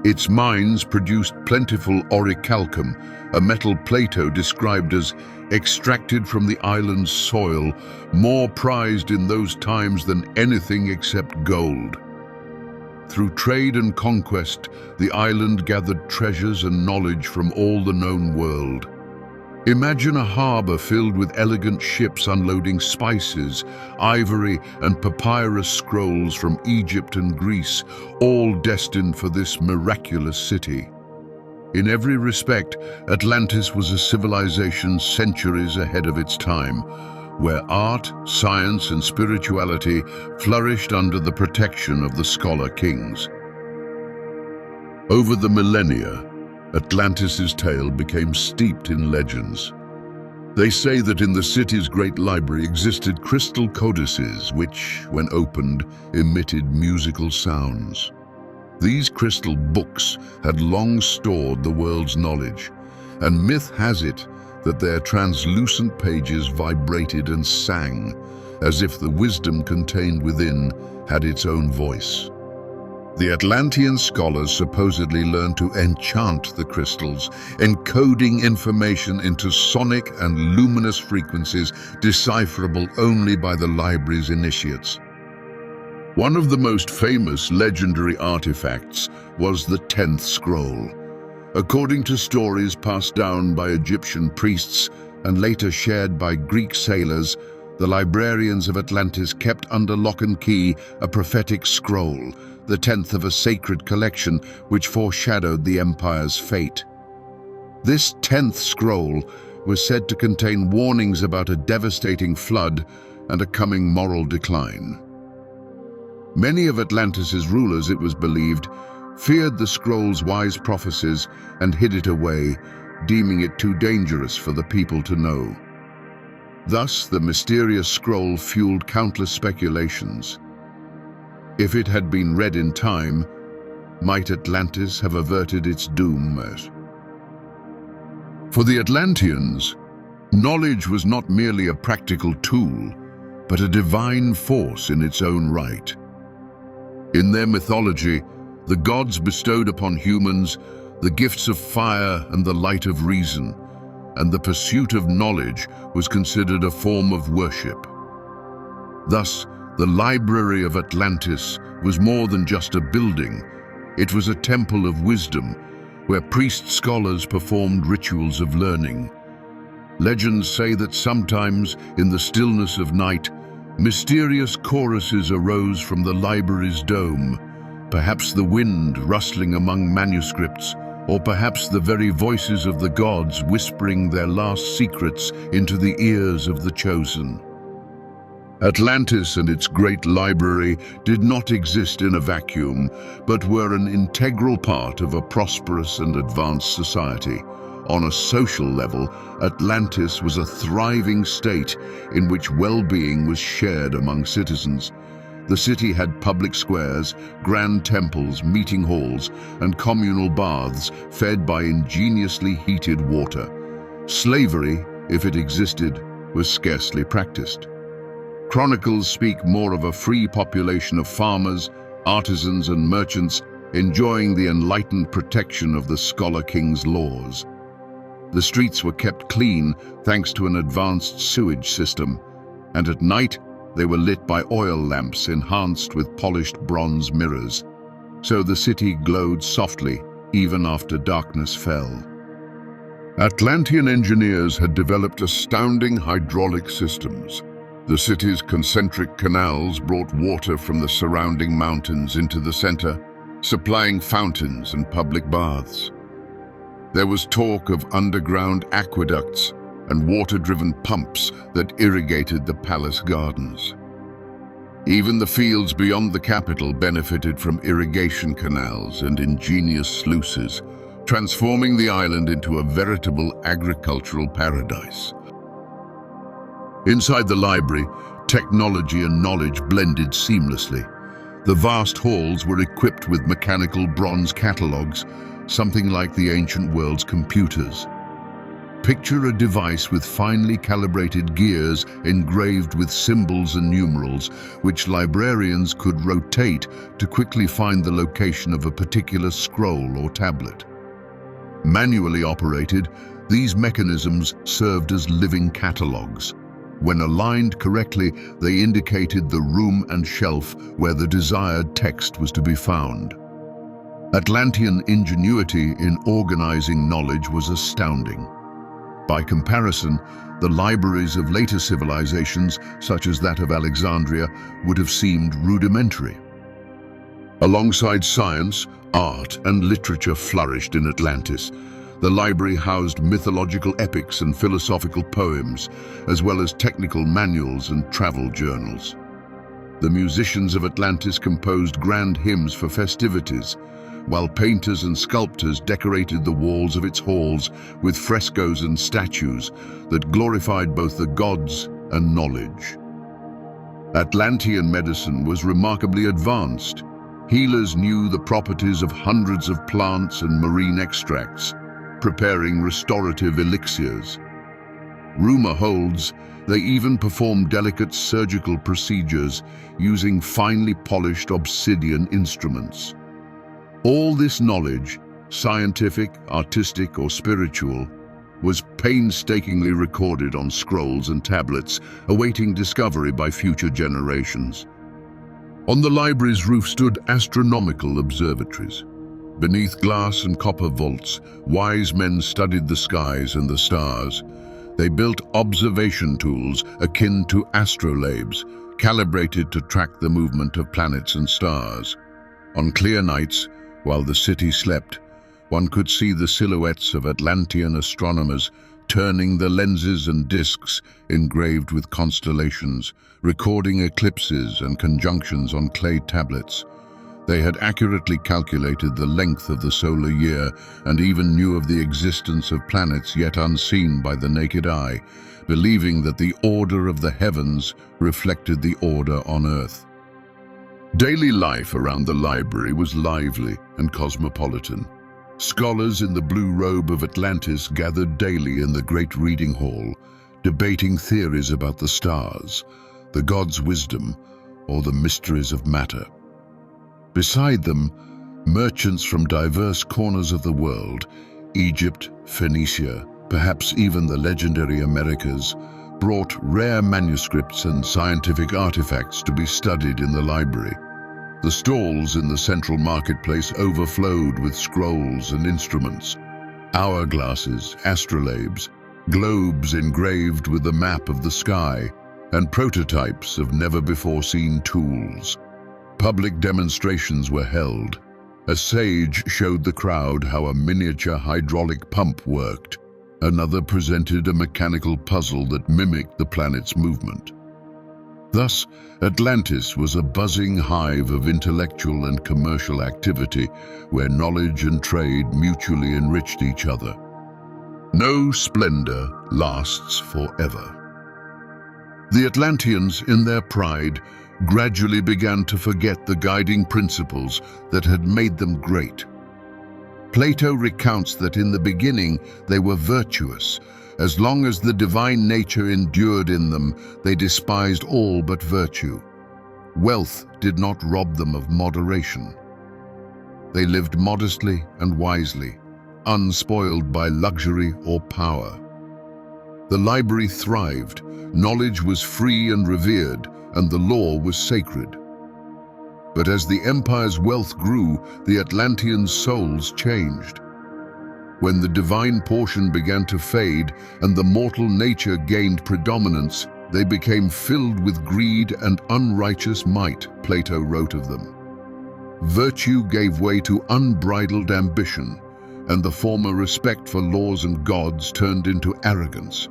Its mines produced plentiful orichalcum, a metal Plato described as extracted from the island's soil, more prized in those times than anything except gold. Through trade and conquest, the island gathered treasures and knowledge from all the known world. Imagine a harbor filled with elegant ships unloading spices, ivory, and papyrus scrolls from Egypt and Greece, all destined for this miraculous city. In every respect, Atlantis was a civilization centuries ahead of its time, where art, science, and spirituality flourished under the protection of the scholar kings. Over the millennia, Atlantis's tale became steeped in legends. They say that in the city's great library existed crystal codices which, when opened, emitted musical sounds. These crystal books had long stored the world's knowledge, and myth has it that their translucent pages vibrated and sang, as if the wisdom contained within had its own voice. The Atlantean scholars supposedly learned to enchant the crystals, encoding information into sonic and luminous frequencies decipherable only by the library's initiates. One of the most famous legendary artifacts was the 10th scroll. According to stories passed down by Egyptian priests and later shared by Greek sailors, the librarians of Atlantis kept under lock and key a prophetic scroll, the 10th of a sacred collection which foreshadowed the empire's fate. This 10th scroll was said to contain warnings about a devastating flood and a coming moral decline. Many of Atlantis's rulers, it was believed, feared the scroll's wise prophecies and hid it away, deeming it too dangerous for the people to know. Thus, the mysterious scroll fueled countless speculations. If it had been read in time, might Atlantis have averted its doom? For the Atlanteans, knowledge was not merely a practical tool, but a divine force in its own right. In their mythology, the gods bestowed upon humans the gifts of fire and the light of reason, and the pursuit of knowledge was considered a form of worship. Thus, the Library of Atlantis was more than just a building. It was a temple of wisdom, where priest-scholars performed rituals of learning. Legends say that sometimes, in the stillness of night, mysterious choruses arose from the library's dome, perhaps the wind rustling among manuscripts, or perhaps the very voices of the gods whispering their last secrets into the ears of the chosen. Atlantis and its great library did not exist in a vacuum, but were an integral part of a prosperous and advanced society. On a social level, Atlantis was a thriving state in which well-being was shared among citizens. The city had public squares, grand temples, meeting halls, and communal baths fed by ingeniously heated water. Slavery, if it existed, was scarcely practiced. Chronicles speak more of a free population of farmers, artisans, and merchants enjoying the enlightened protection of the Scholar King's laws. The streets were kept clean thanks to an advanced sewage system, and at night they were lit by oil lamps enhanced with polished bronze mirrors, so the city glowed softly even after darkness fell. Atlantean engineers had developed astounding hydraulic systems. The city's concentric canals brought water from the surrounding mountains into the center, supplying fountains and public baths. There was talk of underground aqueducts and water-driven pumps that irrigated the palace gardens. Even the fields beyond the capital benefited from irrigation canals and ingenious sluices, transforming the island into a veritable agricultural paradise. Inside the library, technology and knowledge blended seamlessly. The vast halls were equipped with mechanical bronze catalogues, something like the ancient world's computers. Picture a device with finely calibrated gears engraved with symbols and numerals, which librarians could rotate to quickly find the location of a particular scroll or tablet. Manually operated, these mechanisms served as living catalogues. When aligned correctly, they indicated the room and shelf where the desired text was to be found. Atlantean ingenuity in organizing knowledge was astounding. By comparison, the libraries of later civilizations, such as that of Alexandria, would have seemed rudimentary. Alongside science, art, and literature flourished in Atlantis. The library housed mythological epics and philosophical poems, as well as technical manuals and travel journals. The musicians of Atlantis composed grand hymns for festivities, while painters and sculptors decorated the walls of its halls with frescoes and statues that glorified both the gods and knowledge. Atlantean medicine was remarkably advanced. Healers knew the properties of hundreds of plants and marine extracts, preparing restorative elixirs. Rumor holds they even performed delicate surgical procedures using finely polished obsidian instruments. All this knowledge, scientific, artistic, or spiritual, was painstakingly recorded on scrolls and tablets, awaiting discovery by future generations. On the library's roof stood astronomical observatories. Beneath glass and copper vaults, wise men studied the skies and the stars. They built observation tools akin to astrolabes, calibrated to track the movement of planets and stars. On clear nights, while the city slept, one could see the silhouettes of Atlantean astronomers turning the lenses and discs engraved with constellations, recording eclipses and conjunctions on clay tablets. They had accurately calculated the length of the solar year and even knew of the existence of planets yet unseen by the naked eye, believing that the order of the heavens reflected the order on Earth. Daily life around the library was lively and cosmopolitan. Scholars in the blue robe of Atlantis gathered daily in the great reading hall, debating theories about the stars, the gods' wisdom, or the mysteries of matter. Beside them, merchants from diverse corners of the world, Egypt, Phoenicia, perhaps even the legendary Americas, brought rare manuscripts and scientific artifacts to be studied in the library. The stalls in the central marketplace overflowed with scrolls and instruments, hourglasses, astrolabes, globes engraved with the map of the sky, and prototypes of never-before-seen tools. Public demonstrations were held. A sage showed the crowd how a miniature hydraulic pump worked. Another presented a mechanical puzzle that mimicked the planet's movement. Thus, Atlantis was a buzzing hive of intellectual and commercial activity where knowledge and trade mutually enriched each other. No splendor lasts forever. The Atlanteans, in their pride, gradually began to forget the guiding principles that had made them great. Plato recounts that in the beginning they were virtuous. As long as the divine nature endured in them, they despised all but virtue. Wealth did not rob them of moderation. They lived modestly and wisely, unspoiled by luxury or power. The library thrived, knowledge was free and revered, and the law was sacred. But as the empire's wealth grew, the Atlanteans' souls changed. When the divine portion began to fade and the mortal nature gained predominance, they became filled with greed and unrighteous might, Plato wrote of them. Virtue gave way to unbridled ambition, and the former respect for laws and gods turned into arrogance.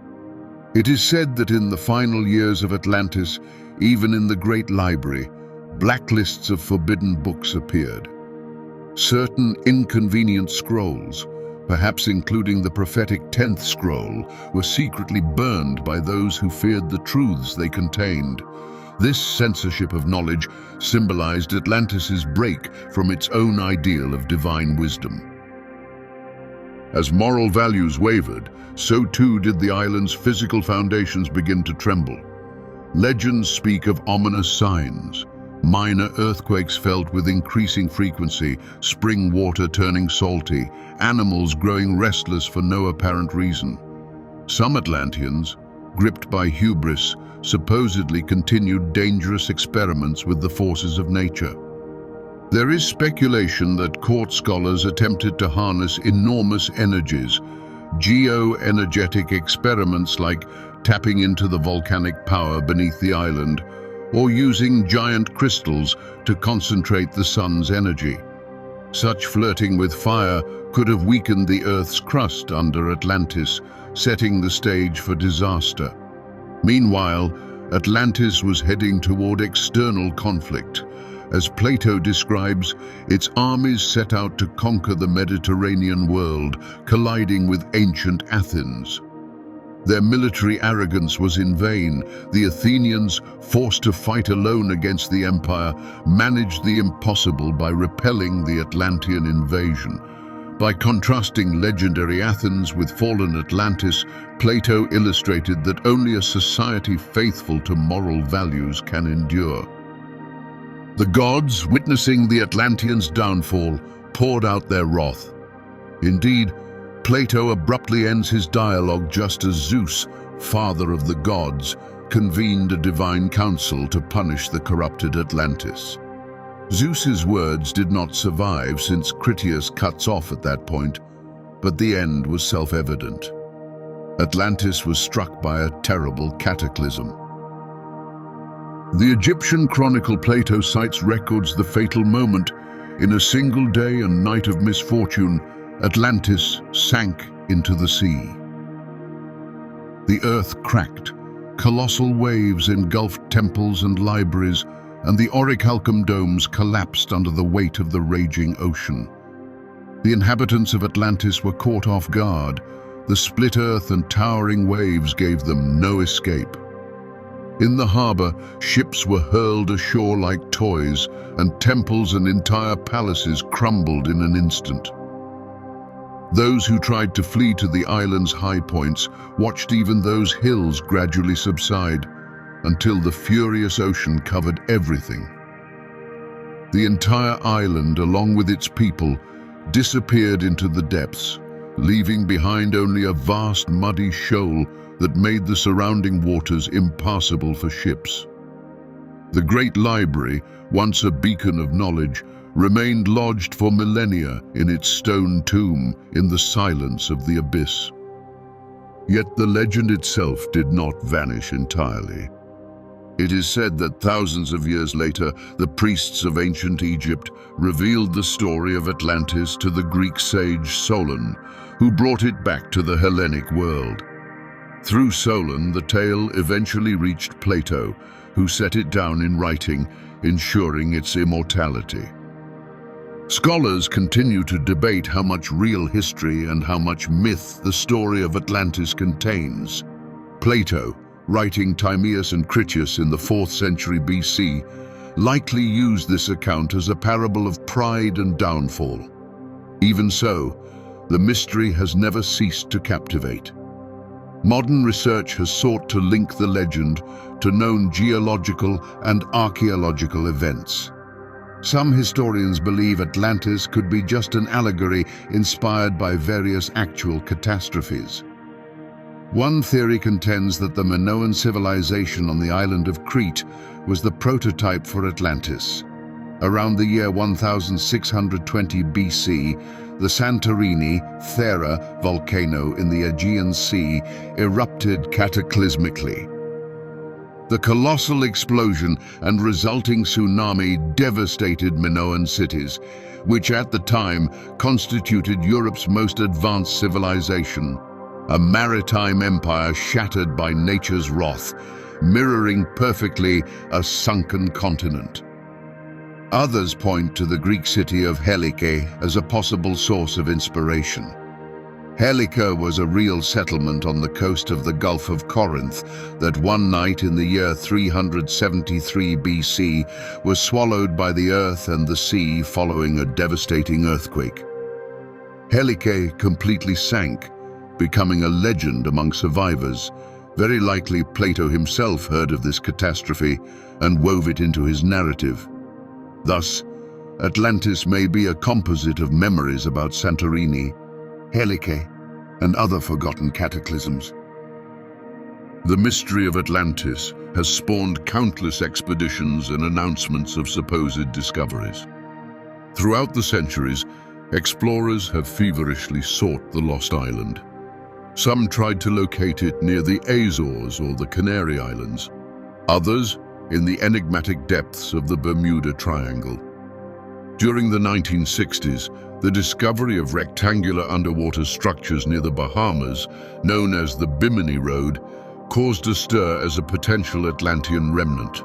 It is said that in the final years of Atlantis, even in the great library, blacklists of forbidden books appeared. Certain inconvenient scrolls, perhaps including the prophetic 10th scroll, were secretly burned by those who feared the truths they contained. This censorship of knowledge symbolized Atlantis's break from its own ideal of divine wisdom. As moral values wavered, so too did the island's physical foundations begin to tremble. Legends speak of ominous signs. Minor earthquakes felt with increasing frequency, spring water turning salty, animals growing restless for no apparent reason. Some Atlanteans, gripped by hubris, supposedly continued dangerous experiments with the forces of nature. There is speculation that court scholars attempted to harness enormous energies, geo-energetic experiments like tapping into the volcanic power beneath the island, or using giant crystals to concentrate the sun's energy. Such flirting with fire could have weakened the Earth's crust under Atlantis, setting the stage for disaster. Meanwhile, Atlantis was heading toward external conflict. As Plato describes, its armies set out to conquer the Mediterranean world, colliding with ancient Athens. Their military arrogance was in vain. The Athenians, forced to fight alone against the empire, managed the impossible by repelling the Atlantean invasion. By contrasting legendary Athens with fallen Atlantis, Plato illustrated that only a society faithful to moral values can endure. The gods, witnessing the Atlanteans' downfall, poured out their wrath. Indeed, Plato abruptly ends his dialogue just as Zeus, father of the gods, convened a divine council to punish the corrupted Atlantis. Zeus's words did not survive since Critias cuts off at that point, but the end was self-evident. Atlantis was struck by a terrible cataclysm. The Egyptian chronicle Plato cites records the fatal moment. In a single day and night of misfortune, Atlantis sank into the sea. The earth cracked, colossal waves engulfed temples and libraries, and the orichalcum domes collapsed under the weight of the raging ocean. The inhabitants of Atlantis were caught off guard. The split earth and towering waves gave them no escape. In the harbor, ships were hurled ashore like toys, and temples and entire palaces crumbled in an instant. Those who tried to flee to the island's high points watched even those hills gradually subside, until the furious ocean covered everything. The entire island, along with its people, disappeared into the depths, leaving behind only a vast muddy shoal that made the surrounding waters impassable for ships. The great library, once a beacon of knowledge, remained lodged for millennia in its stone tomb in the silence of the abyss. Yet the legend itself did not vanish entirely. It is said that thousands of years later, the priests of ancient Egypt revealed the story of Atlantis to the Greek sage Solon, who brought it back to the Hellenic world. Through Solon, the tale eventually reached Plato, who set it down in writing, ensuring its immortality. Scholars continue to debate how much real history and how much myth the story of Atlantis contains. Plato, writing Timaeus and Critias in the 4th century BC, likely used this account as a parable of pride and downfall. Even so, the mystery has never ceased to captivate. Modern research has sought to link the legend to known geological and archaeological events. Some historians believe Atlantis could be just an allegory inspired by various actual catastrophes. One theory contends that the Minoan civilization on the island of Crete was the prototype for Atlantis. Around the year 1620 BC, the Santorini Thera volcano in the Aegean Sea erupted cataclysmically. The colossal explosion and resulting tsunami devastated Minoan cities, which at the time constituted Europe's most advanced civilization. A maritime empire shattered by nature's wrath, mirroring perfectly a sunken continent. Others point to the Greek city of Helike as a possible source of inspiration. Helike was a real settlement on the coast of the Gulf of Corinth that one night in the year 373 BC was swallowed by the earth and the sea following a devastating earthquake. Helike completely sank, becoming a legend among survivors. Very likely Plato himself heard of this catastrophe and wove it into his narrative. Thus, Atlantis may be a composite of memories about Santorini, Helike, and other forgotten cataclysms. The mystery of Atlantis has spawned countless expeditions and announcements of supposed discoveries. Throughout the centuries, explorers have feverishly sought the lost island. Some tried to locate it near the Azores or the Canary Islands, others in the enigmatic depths of the Bermuda Triangle. During the 1960s, the discovery of rectangular underwater structures near the Bahamas, known as the Bimini Road, caused a stir as a potential Atlantean remnant.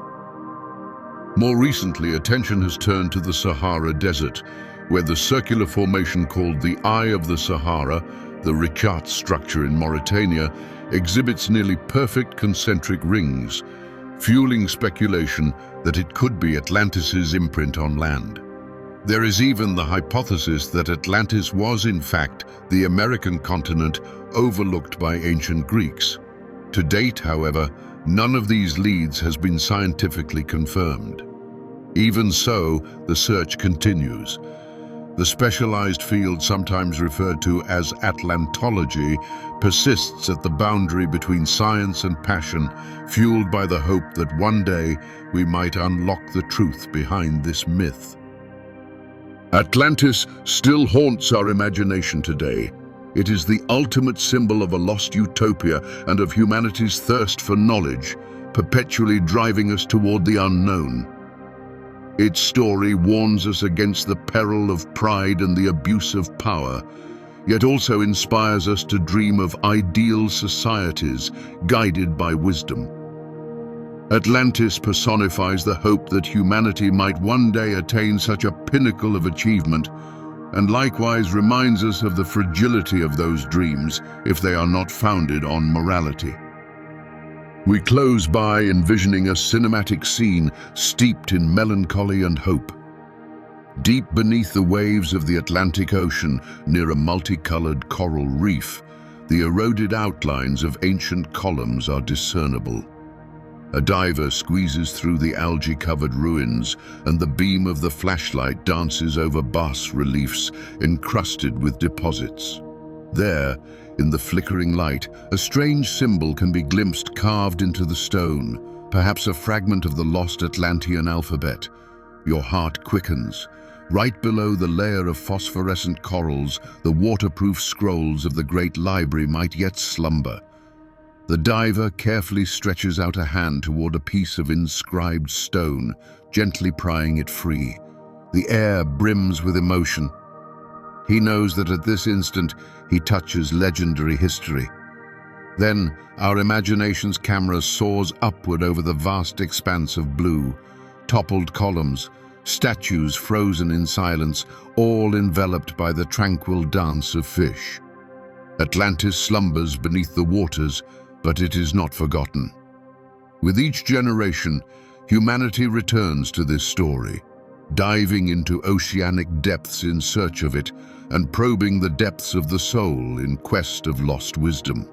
More recently, attention has turned to the Sahara Desert, where the circular formation called the Eye of the Sahara, the Richat structure in Mauritania, exhibits nearly perfect concentric rings, fueling speculation that it could be Atlantis's imprint on land. There is even the hypothesis that Atlantis was, in fact, the American continent overlooked by ancient Greeks. To date, however, none of these leads has been scientifically confirmed. Even so, the search continues. The specialized field, sometimes referred to as Atlantology, persists at the boundary between science and passion, fueled by the hope that one day we might unlock the truth behind this myth. Atlantis still haunts our imagination today. It is the ultimate symbol of a lost utopia and of humanity's thirst for knowledge, perpetually driving us toward the unknown. Its story warns us against the peril of pride and the abuse of power, yet also inspires us to dream of ideal societies guided by wisdom. Atlantis personifies the hope that humanity might one day attain such a pinnacle of achievement, and likewise reminds us of the fragility of those dreams if they are not founded on morality. We close by envisioning a cinematic scene steeped in melancholy and hope. Deep beneath the waves of the Atlantic Ocean, near a multicolored coral reef, the eroded outlines of ancient columns are discernible. A diver squeezes through the algae-covered ruins, and the beam of the flashlight dances over bas-reliefs encrusted with deposits. There, in the flickering light, a strange symbol can be glimpsed carved into the stone, perhaps a fragment of the lost Atlantean alphabet. Your heart quickens. Right below the layer of phosphorescent corals, the waterproof scrolls of the great library might yet slumber. The diver carefully stretches out a hand toward a piece of inscribed stone, gently prying it free. The air brims with emotion. He knows that at this instant he touches legendary history. Then our imagination's camera soars upward over the vast expanse of blue. Toppled columns, statues frozen in silence, all enveloped by the tranquil dance of fish. Atlantis slumbers beneath the waters, but it is not forgotten. With each generation, humanity returns to this story, diving into oceanic depths in search of it and probing the depths of the soul in quest of lost wisdom.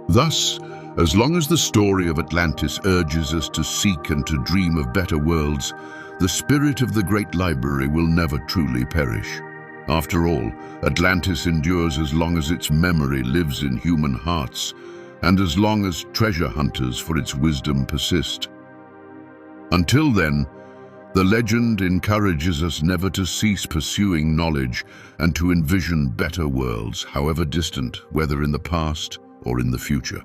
Thus, as long as the story of Atlantis urges us to seek and to dream of better worlds, the spirit of the great library will never truly perish. After all, Atlantis endures as long as its memory lives in human hearts, and as long as treasure hunters for its wisdom persist. Until then, the legend encourages us never to cease pursuing knowledge and to envision better worlds, however distant, whether in the past or in the future.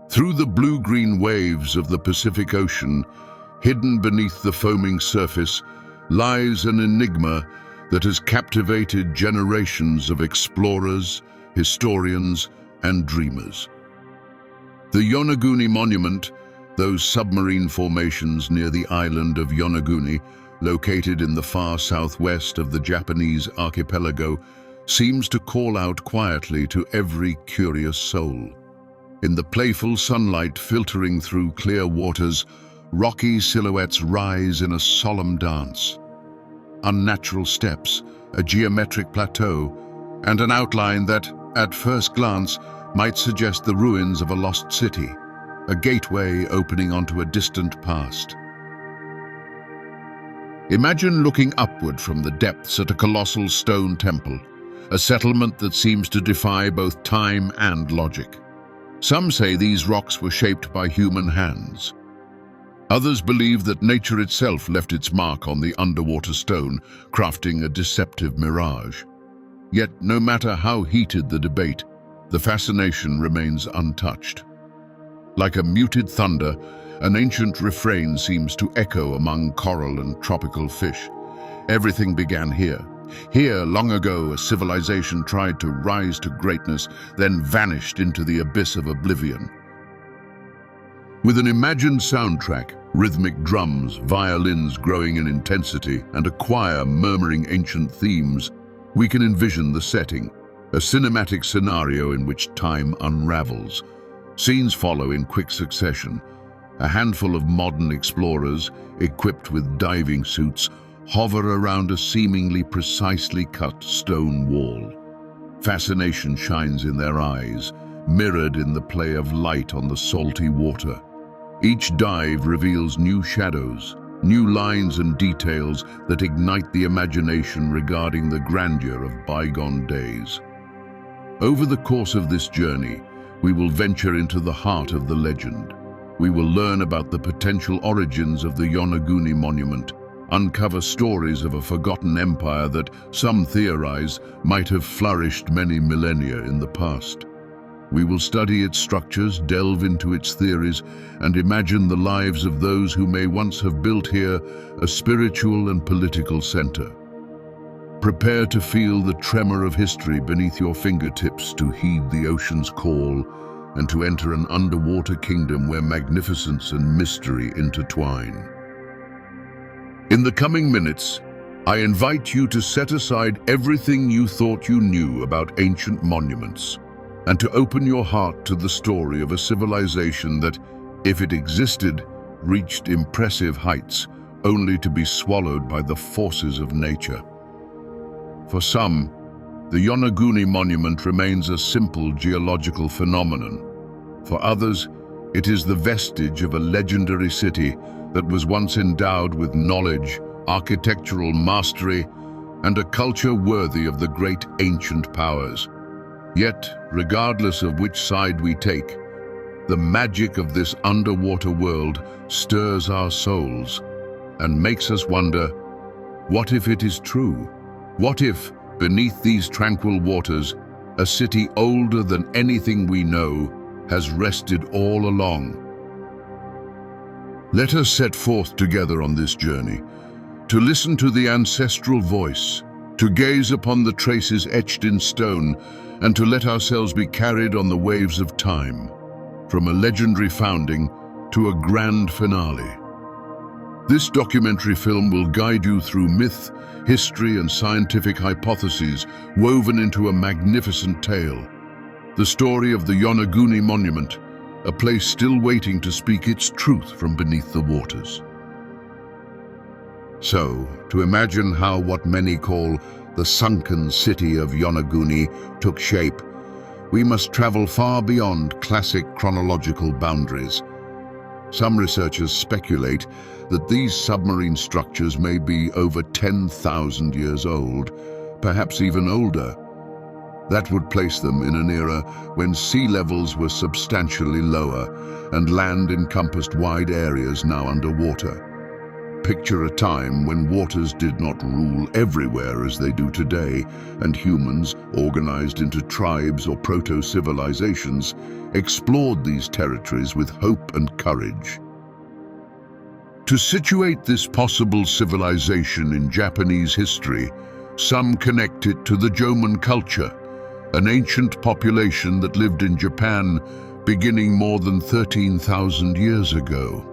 Through the blue-green waves of the Pacific Ocean, hidden beneath the foaming surface, lies an enigma that has captivated generations of explorers, historians, and dreamers. The Yonaguni Monument, those submarine formations near the island of Yonaguni, located in the far southwest of the Japanese archipelago, seems to call out quietly to every curious soul. In the playful sunlight filtering through clear waters, rocky silhouettes rise in a solemn dance. Unnatural steps, a geometric plateau, and an outline that, at first glance, might suggest the ruins of a lost city, a gateway opening onto a distant past. Imagine looking upward from the depths at a colossal stone temple, a settlement that seems to defy both time and logic. Some say these rocks were shaped by human hands. Others believe that nature itself left its mark on the underwater stone, crafting a deceptive mirage. Yet, no matter how heated the debate, the fascination remains untouched. Like a muted thunder, an ancient refrain seems to echo among coral and tropical fish. Everything began here. Here, long ago, a civilization tried to rise to greatness, then vanished into the abyss of oblivion. With an imagined soundtrack, rhythmic drums, violins growing in intensity, and a choir murmuring ancient themes, we can envision the setting, a cinematic scenario in which time unravels. Scenes follow in quick succession. A handful of modern explorers, equipped with diving suits, hover around a seemingly precisely cut stone wall. Fascination shines in their eyes, mirrored in the play of light on the salty water. Each dive reveals new shadows, new lines and details that ignite the imagination regarding the grandeur of bygone days. Over the course of this journey, we will venture into the heart of the legend. We will learn about the potential origins of the Yonaguni Monument, uncover stories of a forgotten empire that, some theorize, might have flourished many millennia in the past. We will study its structures, delve into its theories, and imagine the lives of those who may once have built here a spiritual and political center. Prepare to feel the tremor of history beneath your fingertips, to heed the ocean's call, and to enter an underwater kingdom where magnificence and mystery intertwine. In the coming minutes, I invite you to set aside everything you thought you knew about ancient monuments, and to open your heart to the story of a civilization that, if it existed, reached impressive heights, only to be swallowed by the forces of nature. For some, the Yonaguni Monument remains a simple geological phenomenon. For others, it is the vestige of a legendary city that was once endowed with knowledge, architectural mastery, and a culture worthy of the great ancient powers. Yet, regardless of which side we take, the magic of this underwater world stirs our souls and makes us wonder, what if it is true? What if, beneath these tranquil waters, a city older than anything we know has rested all along? Let us set forth together on this journey, to listen to the ancestral voice, to gaze upon the traces etched in stone, and to let ourselves be carried on the waves of time, from a legendary founding to a grand finale. This documentary film will guide you through myth, history, and scientific hypotheses woven into a magnificent tale. The story of the Yonaguni Monument, a place still waiting to speak its truth from beneath the waters. So, to imagine how what many call the sunken city of Yonaguni took shape, we must travel far beyond classic chronological boundaries. Some researchers speculate that these submarine structures may be over 10,000 years old, perhaps even older. That would place them in an era when sea levels were substantially lower and land encompassed wide areas now underwater. Picture a time when waters did not rule everywhere as they do today, and humans, organized into tribes or proto-civilizations, explored these territories with hope and courage. To situate this possible civilization in Japanese history, some connect it to the Jomon culture, an ancient population that lived in Japan beginning more than 13,000 years ago.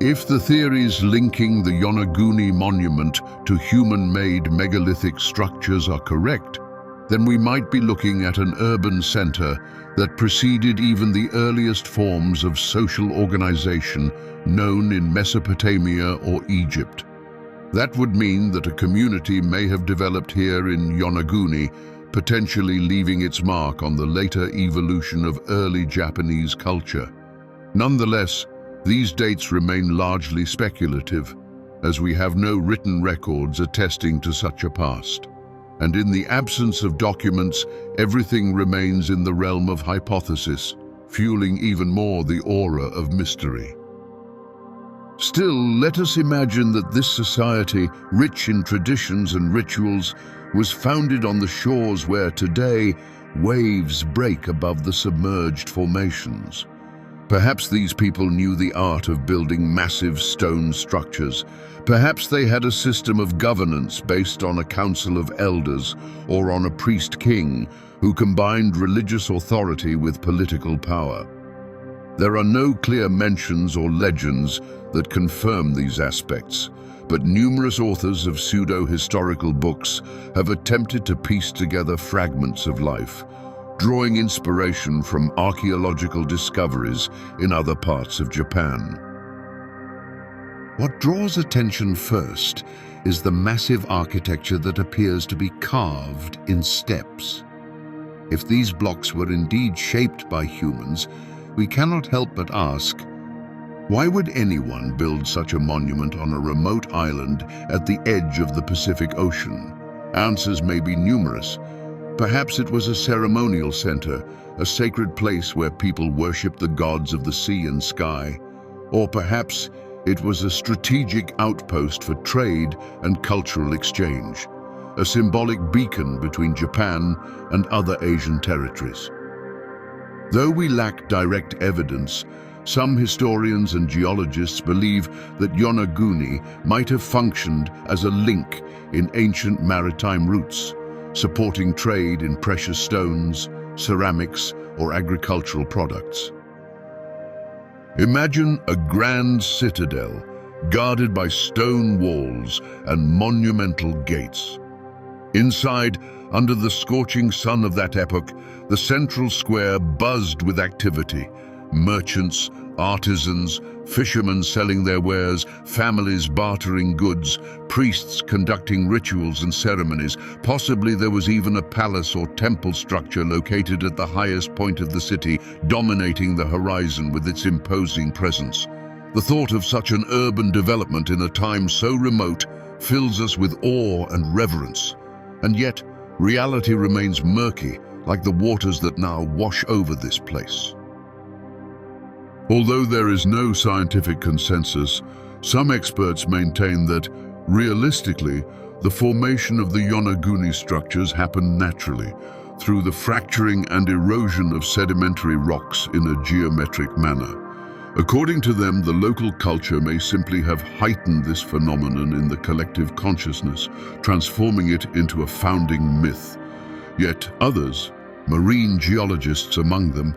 If the theories linking the Yonaguni Monument to human-made megalithic structures are correct, then we might be looking at an urban center that preceded even the earliest forms of social organization known in Mesopotamia or Egypt. That would mean that a community may have developed here in Yonaguni, potentially leaving its mark on the later evolution of early Japanese culture. Nonetheless, these dates remain largely speculative, as we have no written records attesting to such a past. And in the absence of documents, everything remains in the realm of hypothesis, fueling even more the aura of mystery. Still, let us imagine that this society, rich in traditions and rituals, was founded on the shores where today waves break above the submerged formations. Perhaps these people knew the art of building massive stone structures. Perhaps they had a system of governance based on a council of elders or on a priest-king who combined religious authority with political power. There are no clear mentions or legends that confirm these aspects, but numerous authors of pseudo-historical books have attempted to piece together fragments of life, drawing inspiration from archaeological discoveries in other parts of Japan. What draws attention first is the massive architecture that appears to be carved in steps. If these blocks were indeed shaped by humans, we cannot help but ask, why would anyone build such a monument on a remote island at the edge of the Pacific Ocean? Answers may be numerous. Perhaps it was a ceremonial center, a sacred place where people worshipped the gods of the sea and sky. Or perhaps it was a strategic outpost for trade and cultural exchange, a symbolic beacon between Japan and other Asian territories. Though we lack direct evidence, some historians and geologists believe that Yonaguni might have functioned as a link in ancient maritime routes, supporting trade in precious stones, ceramics, or agricultural products. Imagine a grand citadel guarded by stone walls and monumental gates. Inside, under the scorching sun of that epoch, the central square buzzed with activity. Merchants, artisans, fishermen selling their wares, families bartering goods, priests conducting rituals and ceremonies. Possibly there was even a palace or temple structure located at the highest point of the city, dominating the horizon with its imposing presence. The thought of such an urban development in a time so remote fills us with awe and reverence. And yet, reality remains murky, like the waters that now wash over this place. Although there is no scientific consensus, some experts maintain that, realistically, the formation of the Yonaguni structures happened naturally, through the fracturing and erosion of sedimentary rocks in a geometric manner. According to them, the local culture may simply have heightened this phenomenon in the collective consciousness, transforming it into a founding myth. Yet others, marine geologists among them,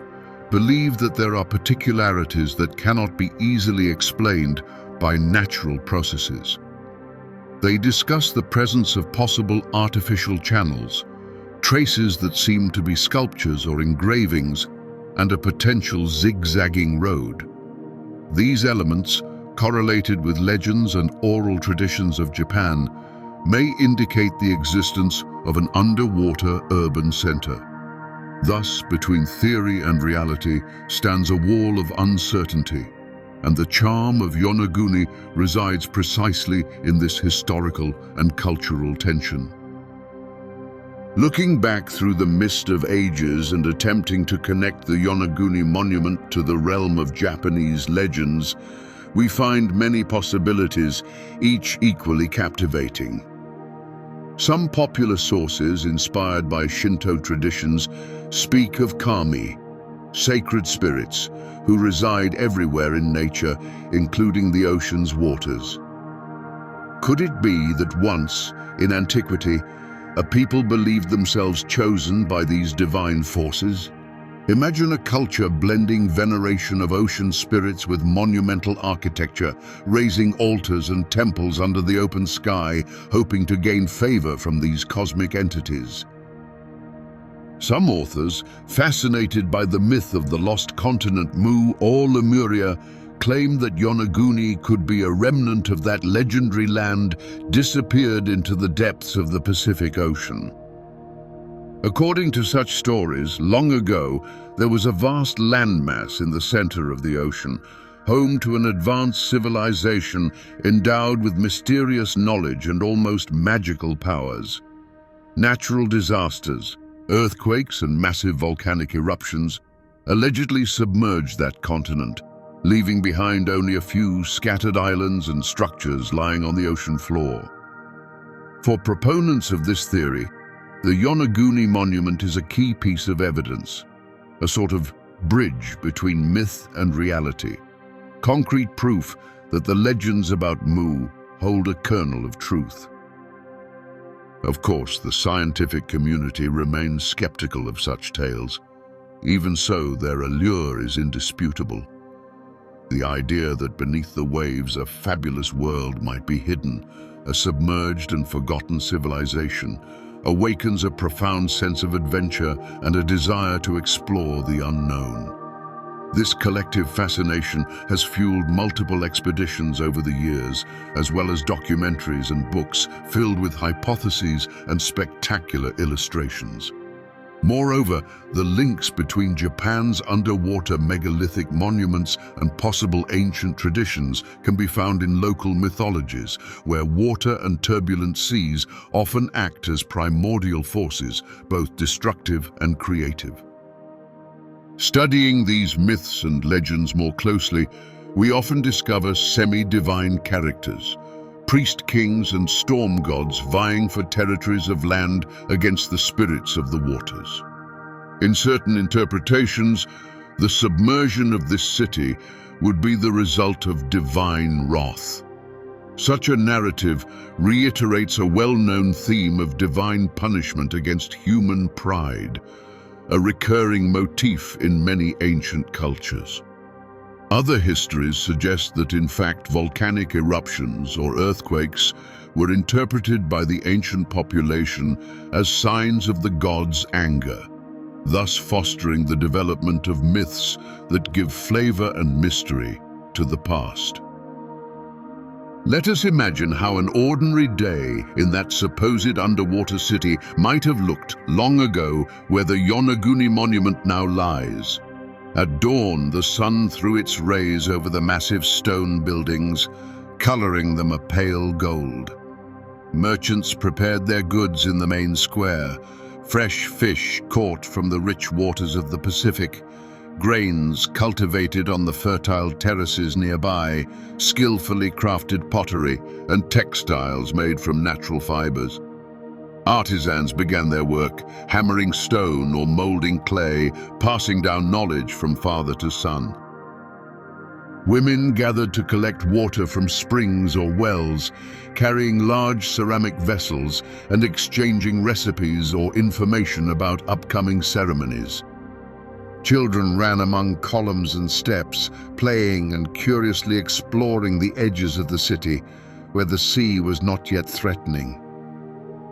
believe that there are particularities that cannot be easily explained by natural processes. They discuss the presence of possible artificial channels, traces that seem to be sculptures or engravings, and a potential zigzagging road. These elements, correlated with legends and oral traditions of Japan, may indicate the existence of an underwater urban center. Thus, between theory and reality stands a wall of uncertainty, and the charm of Yonaguni resides precisely in this historical and cultural tension. Looking back through the mist of ages and attempting to connect the Yonaguni Monument to the realm of Japanese legends, we find many possibilities, each equally captivating. Some popular sources, inspired by Shinto traditions, speak of kami, sacred spirits, who reside everywhere in nature, including the ocean's waters. Could it be that once, in antiquity, a people believed themselves chosen by these divine forces? Imagine a culture blending veneration of ocean spirits with monumental architecture, raising altars and temples under the open sky, hoping to gain favor from these cosmic entities. Some authors, fascinated by the myth of the lost continent Mu or Lemuria, claim that Yonaguni could be a remnant of that legendary land disappeared into the depths of the Pacific Ocean. According to such stories, long ago, there was a vast landmass in the center of the ocean, home to an advanced civilization endowed with mysterious knowledge and almost magical powers. Natural disasters, earthquakes and massive volcanic eruptions allegedly submerged that continent, leaving behind only a few scattered islands and structures lying on the ocean floor. For proponents of this theory, the Yonaguni Monument is a key piece of evidence, a sort of bridge between myth and reality, concrete proof that the legends about Mu hold a kernel of truth. Of course, the scientific community remains skeptical of such tales. Even so, their allure is indisputable. The idea that beneath the waves a fabulous world might be hidden, a submerged and forgotten civilization, awakens a profound sense of adventure and a desire to explore the unknown. This collective fascination has fueled multiple expeditions over the years, as well as documentaries and books filled with hypotheses and spectacular illustrations. Moreover, the links between Japan's underwater megalithic monuments and possible ancient traditions can be found in local mythologies, where water and turbulent seas often act as primordial forces, both destructive and creative. Studying these myths and legends more closely, we often discover semi-divine characters, priest-kings and storm gods vying for territories of land against the spirits of the waters. In certain interpretations, the submersion of this city would be the result of divine wrath. Such a narrative reiterates a well-known theme of divine punishment against human pride, a recurring motif in many ancient cultures. Other histories suggest that, in fact, volcanic eruptions or earthquakes were interpreted by the ancient population as signs of the gods' anger, thus fostering the development of myths that give flavor and mystery to the past. Let us imagine how an ordinary day in that supposed underwater city might have looked long ago, where the Yonaguni Monument now lies. At dawn, the sun threw its rays over the massive stone buildings, coloring them a pale gold. Merchants prepared their goods in the main square, fresh fish caught from the rich waters of the Pacific, grains cultivated on the fertile terraces nearby, skillfully crafted pottery, and textiles made from natural fibers. Artisans began their work, hammering stone or molding clay, passing down knowledge from father to son. Women gathered to collect water from springs or wells, carrying large ceramic vessels and exchanging recipes or information about upcoming ceremonies. Children ran among columns and steps, playing and curiously exploring the edges of the city, where the sea was not yet threatening.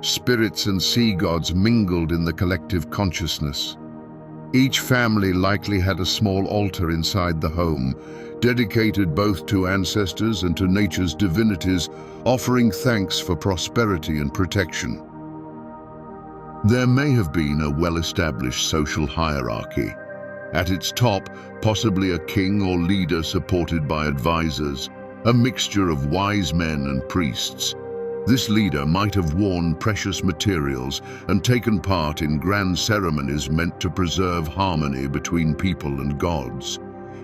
Spirits and sea gods mingled in the collective consciousness. Each family likely had a small altar inside the home, dedicated both to ancestors and to nature's divinities, offering thanks for prosperity and protection. There may have been a well-established social hierarchy. At its top, possibly a king or leader supported by advisors, a mixture of wise men and priests. This leader might have worn precious materials and taken part in grand ceremonies meant to preserve harmony between people and gods.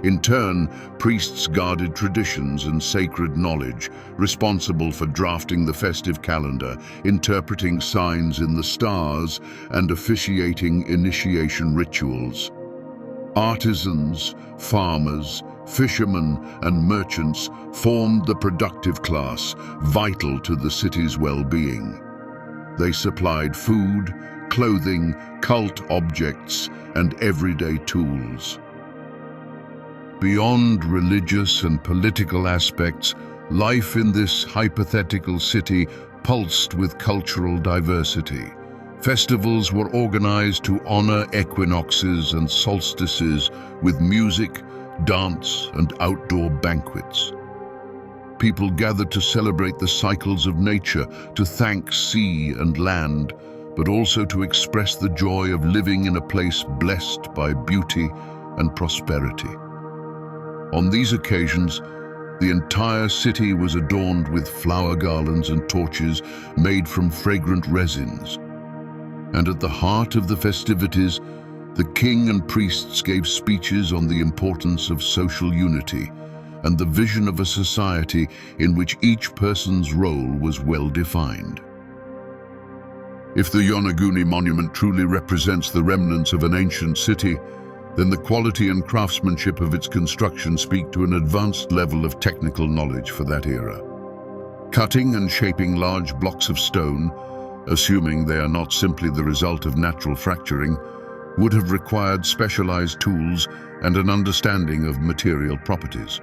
In turn, priests guarded traditions and sacred knowledge, responsible for drafting the festive calendar, interpreting signs in the stars, and officiating initiation rituals. Artisans, farmers, fishermen, and merchants formed the productive class, vital to the city's well-being. They supplied food, clothing, cult objects, and everyday tools. Beyond religious and political aspects, life in this hypothetical city pulsed with cultural diversity. Festivals were organized to honor equinoxes and solstices with music, dance, and outdoor banquets. People gathered to celebrate the cycles of nature, to thank sea and land, but also to express the joy of living in a place blessed by beauty and prosperity. On these occasions, the entire city was adorned with flower garlands and torches made from fragrant resins. And at the heart of the festivities, the king and priests gave speeches on the importance of social unity and the vision of a society in which each person's role was well defined. If the Yonaguni Monument truly represents the remnants of an ancient city, then the quality and craftsmanship of its construction speak to an advanced level of technical knowledge for that era. Cutting and shaping large blocks of stone, assuming they are not simply the result of natural fracturing, would have required specialized tools and an understanding of material properties.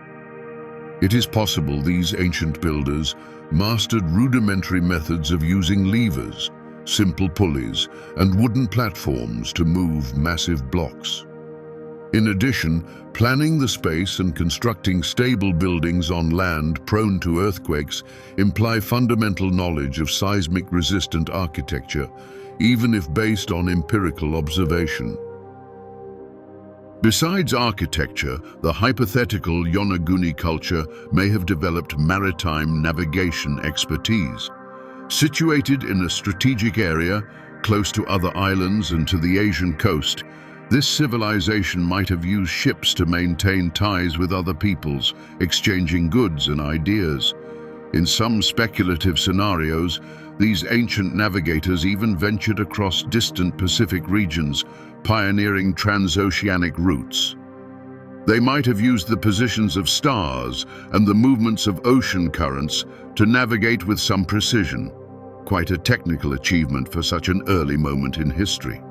It is possible these ancient builders mastered rudimentary methods of using levers, simple pulleys, and wooden platforms to move massive blocks. In addition, planning the space and constructing stable buildings on land prone to earthquakes imply fundamental knowledge of seismic-resistant architecture, even if based on empirical observation. Besides architecture, the hypothetical Yonaguni culture may have developed maritime navigation expertise. Situated in a strategic area, close to other islands and to the Asian coast, this civilization might have used ships to maintain ties with other peoples, exchanging goods and ideas. In some speculative scenarios, these ancient navigators even ventured across distant Pacific regions, pioneering transoceanic routes. They might have used the positions of stars and the movements of ocean currents to navigate with some precision, quite a technical achievement for such an early moment in history.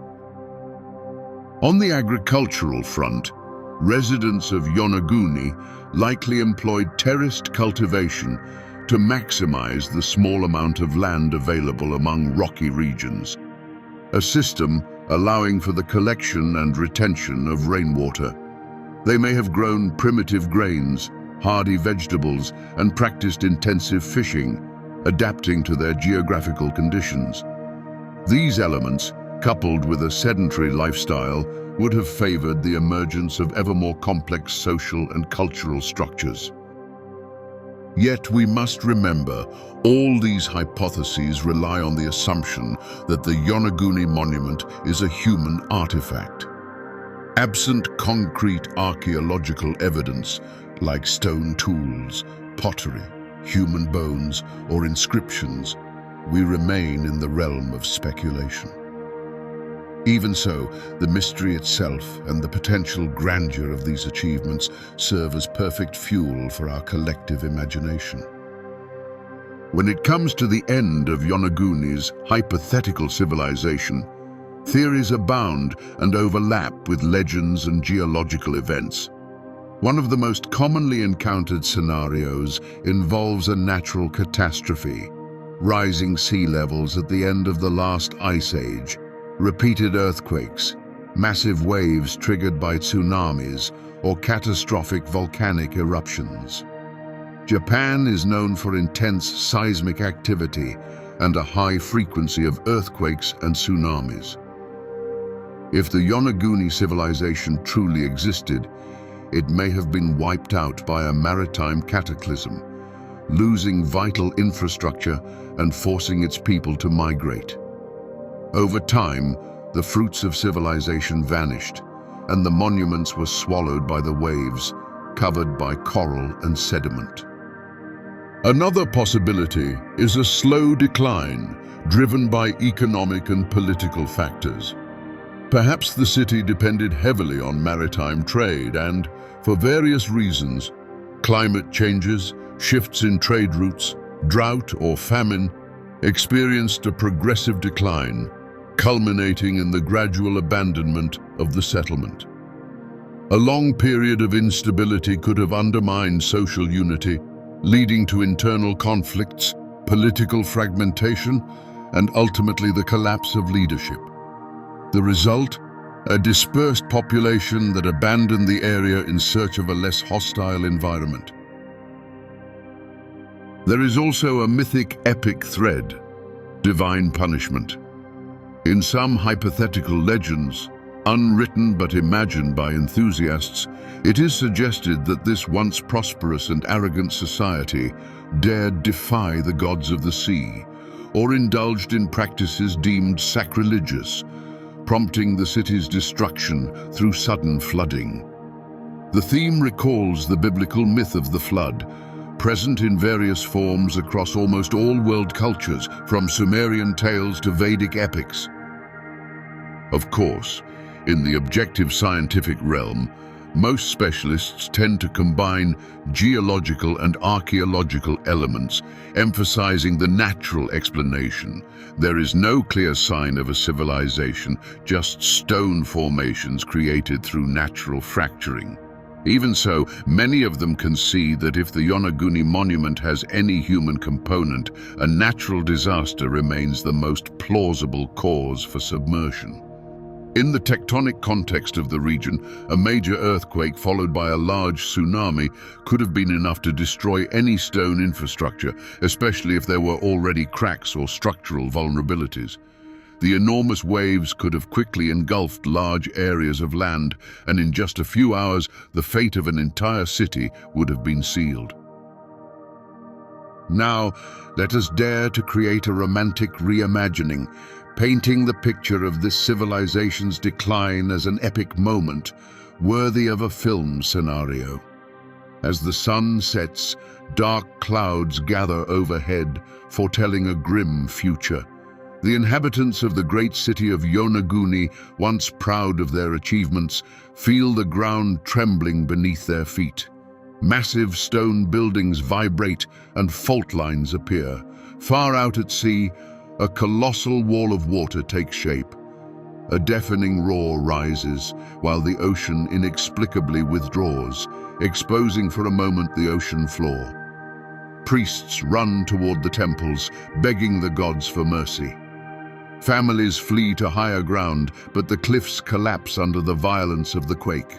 On the agricultural front, residents of Yonaguni likely employed terraced cultivation to maximize the small amount of land available among rocky regions, a system allowing for the collection and retention of rainwater. They may have grown primitive grains, hardy vegetables, and practiced intensive fishing, adapting to their geographical conditions. These elements, coupled with a sedentary lifestyle, would have favored the emergence of ever more complex social and cultural structures. Yet we must remember, all these hypotheses rely on the assumption that the Yonaguni Monument is a human artifact. Absent concrete archaeological evidence, like stone tools, pottery, human bones, or inscriptions, we remain in the realm of speculation. Even so, the mystery itself and the potential grandeur of these achievements serve as perfect fuel for our collective imagination. When it comes to the end of Yonaguni's hypothetical civilization, theories abound and overlap with legends and geological events. One of the most commonly encountered scenarios involves a natural catastrophe, rising sea levels at the end of the last ice age, repeated earthquakes, massive waves triggered by tsunamis, or catastrophic volcanic eruptions. Japan is known for intense seismic activity and a high frequency of earthquakes and tsunamis. If the Yonaguni civilization truly existed, it may have been wiped out by a maritime cataclysm, losing vital infrastructure and forcing its people to migrate. Over time, the fruits of civilization vanished, and the monuments were swallowed by the waves, covered by coral and sediment. Another possibility is a slow decline, driven by economic and political factors. Perhaps the city depended heavily on maritime trade and, for various reasons, climate changes, shifts in trade routes, drought or famine, experienced a progressive decline, culminating in the gradual abandonment of the settlement. A long period of instability could have undermined social unity, leading to internal conflicts, political fragmentation, and ultimately the collapse of leadership. The result? A dispersed population that abandoned the area in search of a less hostile environment. There is also a mythic epic thread, divine punishment. In some hypothetical legends, unwritten but imagined by enthusiasts, it is suggested that this once prosperous and arrogant society dared defy the gods of the sea, or indulged in practices deemed sacrilegious, prompting the city's destruction through sudden flooding. The theme recalls the biblical myth of the flood, present in various forms across almost all world cultures, from Sumerian tales to Vedic epics. Of course, in the objective scientific realm, most specialists tend to combine geological and archaeological elements, emphasizing the natural explanation. There is no clear sign of a civilization, just stone formations created through natural fracturing. Even so, many of them concede that if the Yonaguni Monument has any human component, a natural disaster remains the most plausible cause for submersion. In the tectonic context of the region, a major earthquake followed by a large tsunami could have been enough to destroy any stone infrastructure, especially if there were already cracks or structural vulnerabilities. The enormous waves could have quickly engulfed large areas of land, and in just a few hours, the fate of an entire city would have been sealed. Now, let us dare to create a romantic reimagining, painting the picture of this civilization's decline as an epic moment, worthy of a film scenario. As the sun sets, dark clouds gather overhead, foretelling a grim future. The inhabitants of the great city of Yonaguni, once proud of their achievements, feel the ground trembling beneath their feet. Massive stone buildings vibrate and fault lines appear. Far out at sea, a colossal wall of water takes shape. A deafening roar rises, while the ocean inexplicably withdraws, exposing for a moment the ocean floor. Priests run toward the temples, begging the gods for mercy. Families flee to higher ground, but the cliffs collapse under the violence of the quake.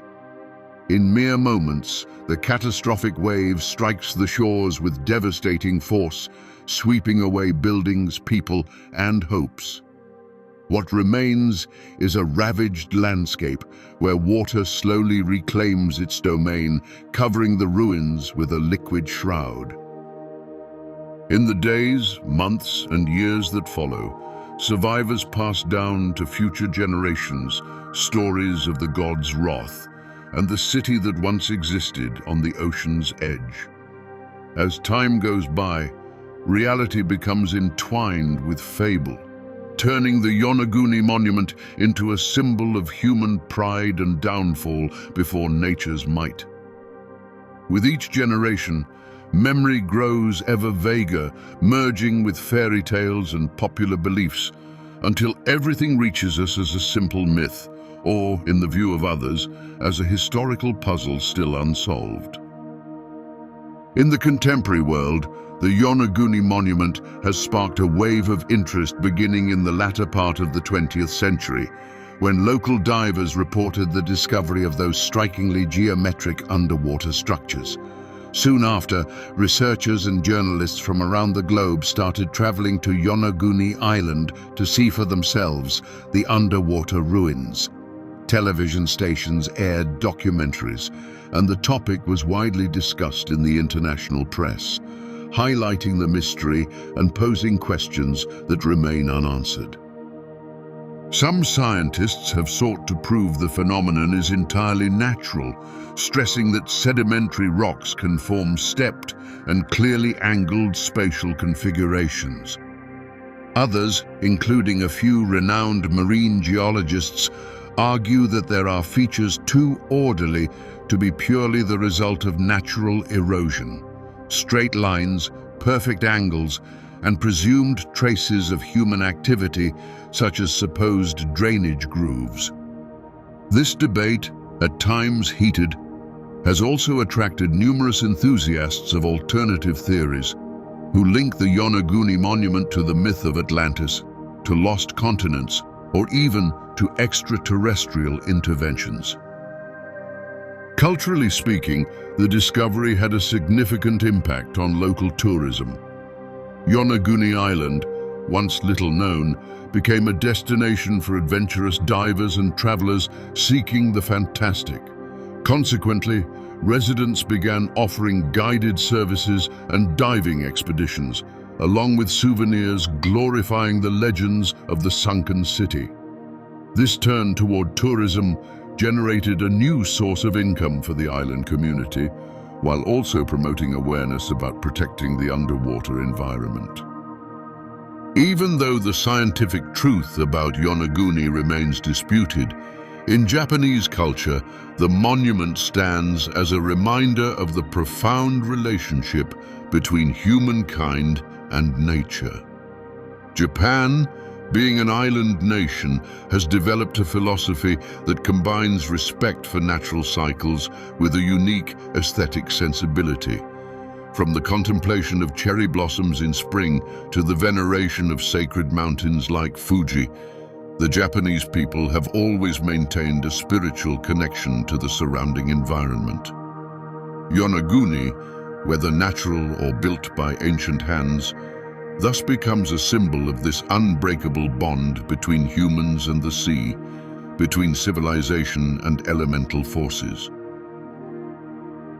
In mere moments, the catastrophic wave strikes the shores with devastating force, sweeping away buildings, people, and hopes. What remains is a ravaged landscape where water slowly reclaims its domain, covering the ruins with a liquid shroud. In the days, months, and years that follow, survivors pass down to future generations stories of the gods' wrath and the city that once existed on the ocean's edge. As time goes by, reality becomes entwined with fable, turning the Yonaguni Monument into a symbol of human pride and downfall before nature's might. With each generation, memory grows ever vaguer, merging with fairy tales and popular beliefs, until everything reaches us as a simple myth, or, in the view of others, as a historical puzzle still unsolved. In the contemporary world, the Yonaguni Monument has sparked a wave of interest beginning in the latter part of the 20th century, when local divers reported the discovery of those strikingly geometric underwater structures. Soon after, researchers and journalists from around the globe started traveling to Yonaguni Island to see for themselves the underwater ruins. Television stations aired documentaries, and the topic was widely discussed in the international press, highlighting the mystery and posing questions that remain unanswered. Some scientists have sought to prove the phenomenon is entirely natural, stressing that sedimentary rocks can form stepped and clearly angled spatial configurations. Others, including a few renowned marine geologists, argue that there are features too orderly to be purely the result of natural erosion. Straight lines, perfect angles, and presumed traces of human activity, such as supposed drainage grooves. This debate, at times heated, has also attracted numerous enthusiasts of alternative theories who link the Yonaguni Monument to the myth of Atlantis, to lost continents, or even to extraterrestrial interventions. Culturally speaking, the discovery had a significant impact on local tourism. Yonaguni Island, once little known, became a destination for adventurous divers and travelers seeking the fantastic. Consequently, residents began offering guided services and diving expeditions, along with souvenirs glorifying the legends of the sunken city. This turn toward tourism generated a new source of income for the island community, while also promoting awareness about protecting the underwater environment. Even though the scientific truth about Yonaguni remains disputed, in Japanese culture, the monument stands as a reminder of the profound relationship between humankind and nature. Japan, being an island nation, has developed a philosophy that combines respect for natural cycles with a unique aesthetic sensibility. From the contemplation of cherry blossoms in spring to the veneration of sacred mountains like Fuji, the Japanese people have always maintained a spiritual connection to the surrounding environment. Yonaguni, whether natural or built by ancient hands, thus becomes a symbol of this unbreakable bond between humans and the sea, between civilization and elemental forces.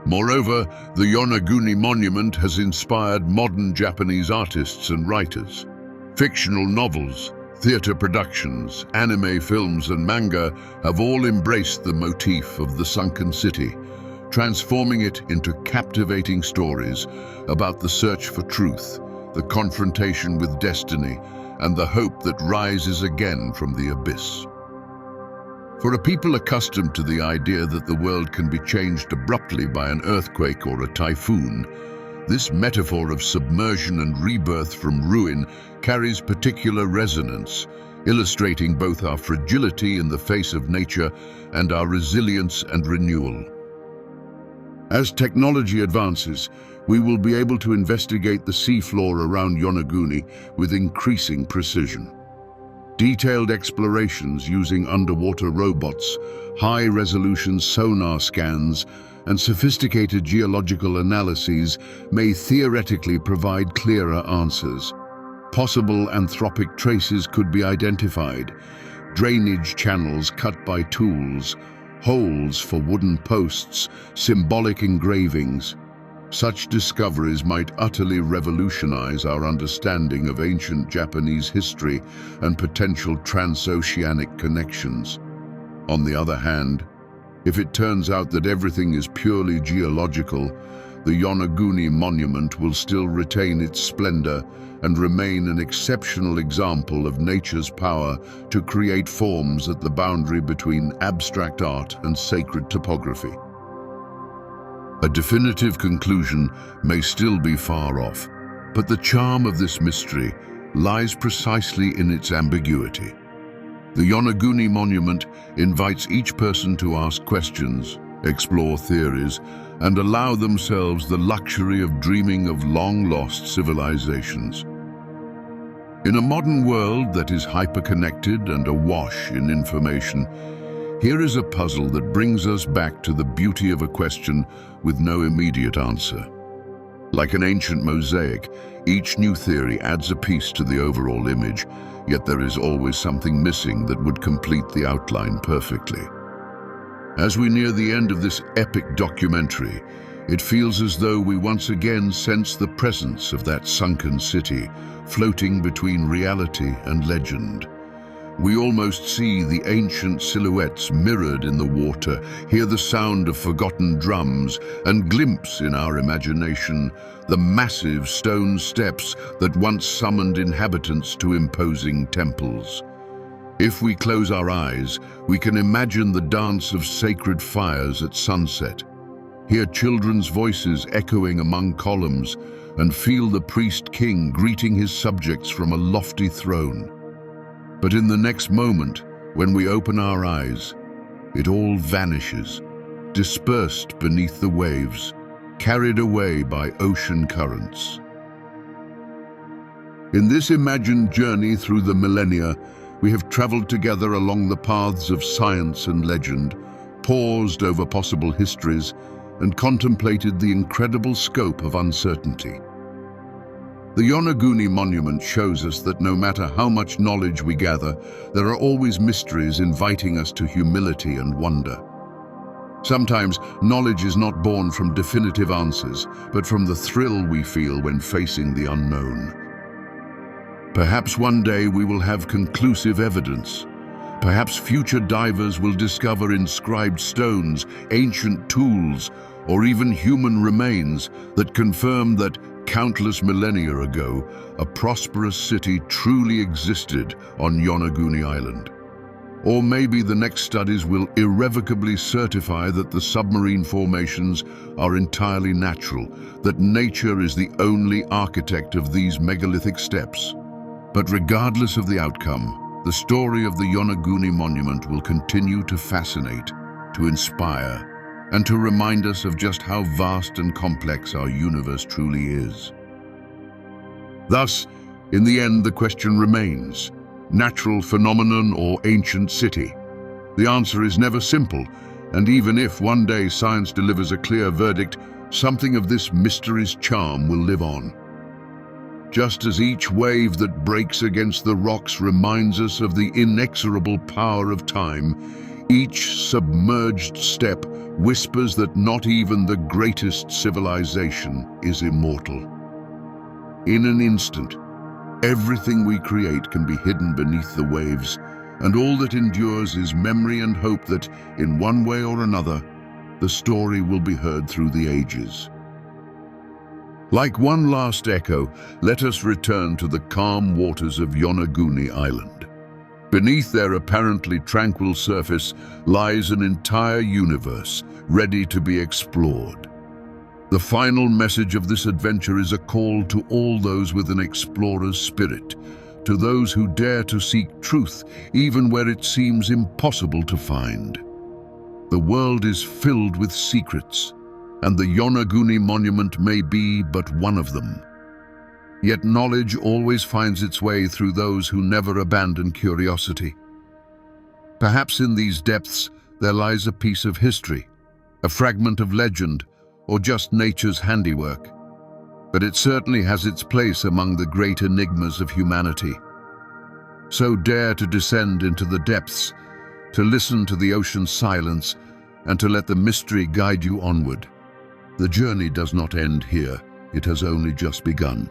Moreover, the Yonaguni Monument has inspired modern Japanese artists and writers. Fictional novels, theater productions, anime films, and manga have all embraced the motif of the sunken city, transforming it into captivating stories about the search for truth, the confrontation with destiny, and the hope that rises again from the abyss. For a people accustomed to the idea that the world can be changed abruptly by an earthquake or a typhoon, this metaphor of submersion and rebirth from ruin carries particular resonance, illustrating both our fragility in the face of nature and our resilience and renewal. As technology advances, we will be able to investigate the seafloor around Yonaguni with increasing precision. Detailed explorations using underwater robots, high-resolution sonar scans, and sophisticated geological analyses may theoretically provide clearer answers. Possible anthropic traces could be identified, drainage channels cut by tools, holes for wooden posts, symbolic engravings. Such discoveries might utterly revolutionize our understanding of ancient Japanese history and potential transoceanic connections. On the other hand, if it turns out that everything is purely geological, the Yonaguni Monument will still retain its splendor and remain an exceptional example of nature's power to create forms at the boundary between abstract art and sacred topography. A definitive conclusion may still be far off, but the charm of this mystery lies precisely in its ambiguity. The Yonaguni Monument invites each person to ask questions, explore theories, and allow themselves the luxury of dreaming of long-lost civilizations. In a modern world that is hyper-connected and awash in information, here is a puzzle that brings us back to the beauty of a question with no immediate answer. Like an ancient mosaic, each new theory adds a piece to the overall image, yet there is always something missing that would complete the outline perfectly. As we near the end of this epic documentary, it feels as though we once again sense the presence of that sunken city, floating between reality and legend. We almost see the ancient silhouettes mirrored in the water, hear the sound of forgotten drums, and glimpse in our imagination the massive stone steps that once summoned inhabitants to imposing temples. If we close our eyes, we can imagine the dance of sacred fires at sunset, hear children's voices echoing among columns, and feel the priest-king greeting his subjects from a lofty throne. But in the next moment, when we open our eyes, it all vanishes, dispersed beneath the waves, carried away by ocean currents. In this imagined journey through the millennia, we have traveled together along the paths of science and legend, paused over possible histories, and contemplated the incredible scope of uncertainty. The Yonaguni Monument shows us that no matter how much knowledge we gather, there are always mysteries inviting us to humility and wonder. Sometimes knowledge is not born from definitive answers, but from the thrill we feel when facing the unknown. Perhaps one day we will have conclusive evidence. Perhaps future divers will discover inscribed stones, ancient tools, or even human remains that confirm that countless millennia ago, a prosperous city truly existed on Yonaguni Island. Or maybe the next studies will irrevocably certify that the submarine formations are entirely natural, that nature is the only architect of these megalithic steps. But regardless of the outcome, the story of the Yonaguni Monument will continue to fascinate, to inspire, and to remind us of just how vast and complex our universe truly is. Thus, in the end, the question remains: natural phenomenon or ancient city? The answer is never simple, and even if one day science delivers a clear verdict, something of this mystery's charm will live on. Just as each wave that breaks against the rocks reminds us of the inexorable power of time, each submerged step whispers that not even the greatest civilization is immortal. In an instant, everything we create can be hidden beneath the waves, and all that endures is memory and hope that, in one way or another, the story will be heard through the ages. Like one last echo, let us return to the calm waters of Yonaguni Island. Beneath their apparently tranquil surface lies an entire universe, ready to be explored. The final message of this adventure is a call to all those with an explorer's spirit, to those who dare to seek truth even where it seems impossible to find. The world is filled with secrets, and the Yonaguni Monument may be but one of them. Yet knowledge always finds its way through those who never abandon curiosity. Perhaps in these depths there lies a piece of history, a fragment of legend, or just nature's handiwork. But it certainly has its place among the great enigmas of humanity. So dare to descend into the depths, to listen to the ocean's silence, and to let the mystery guide you onward. The journey does not end here. It has only just begun.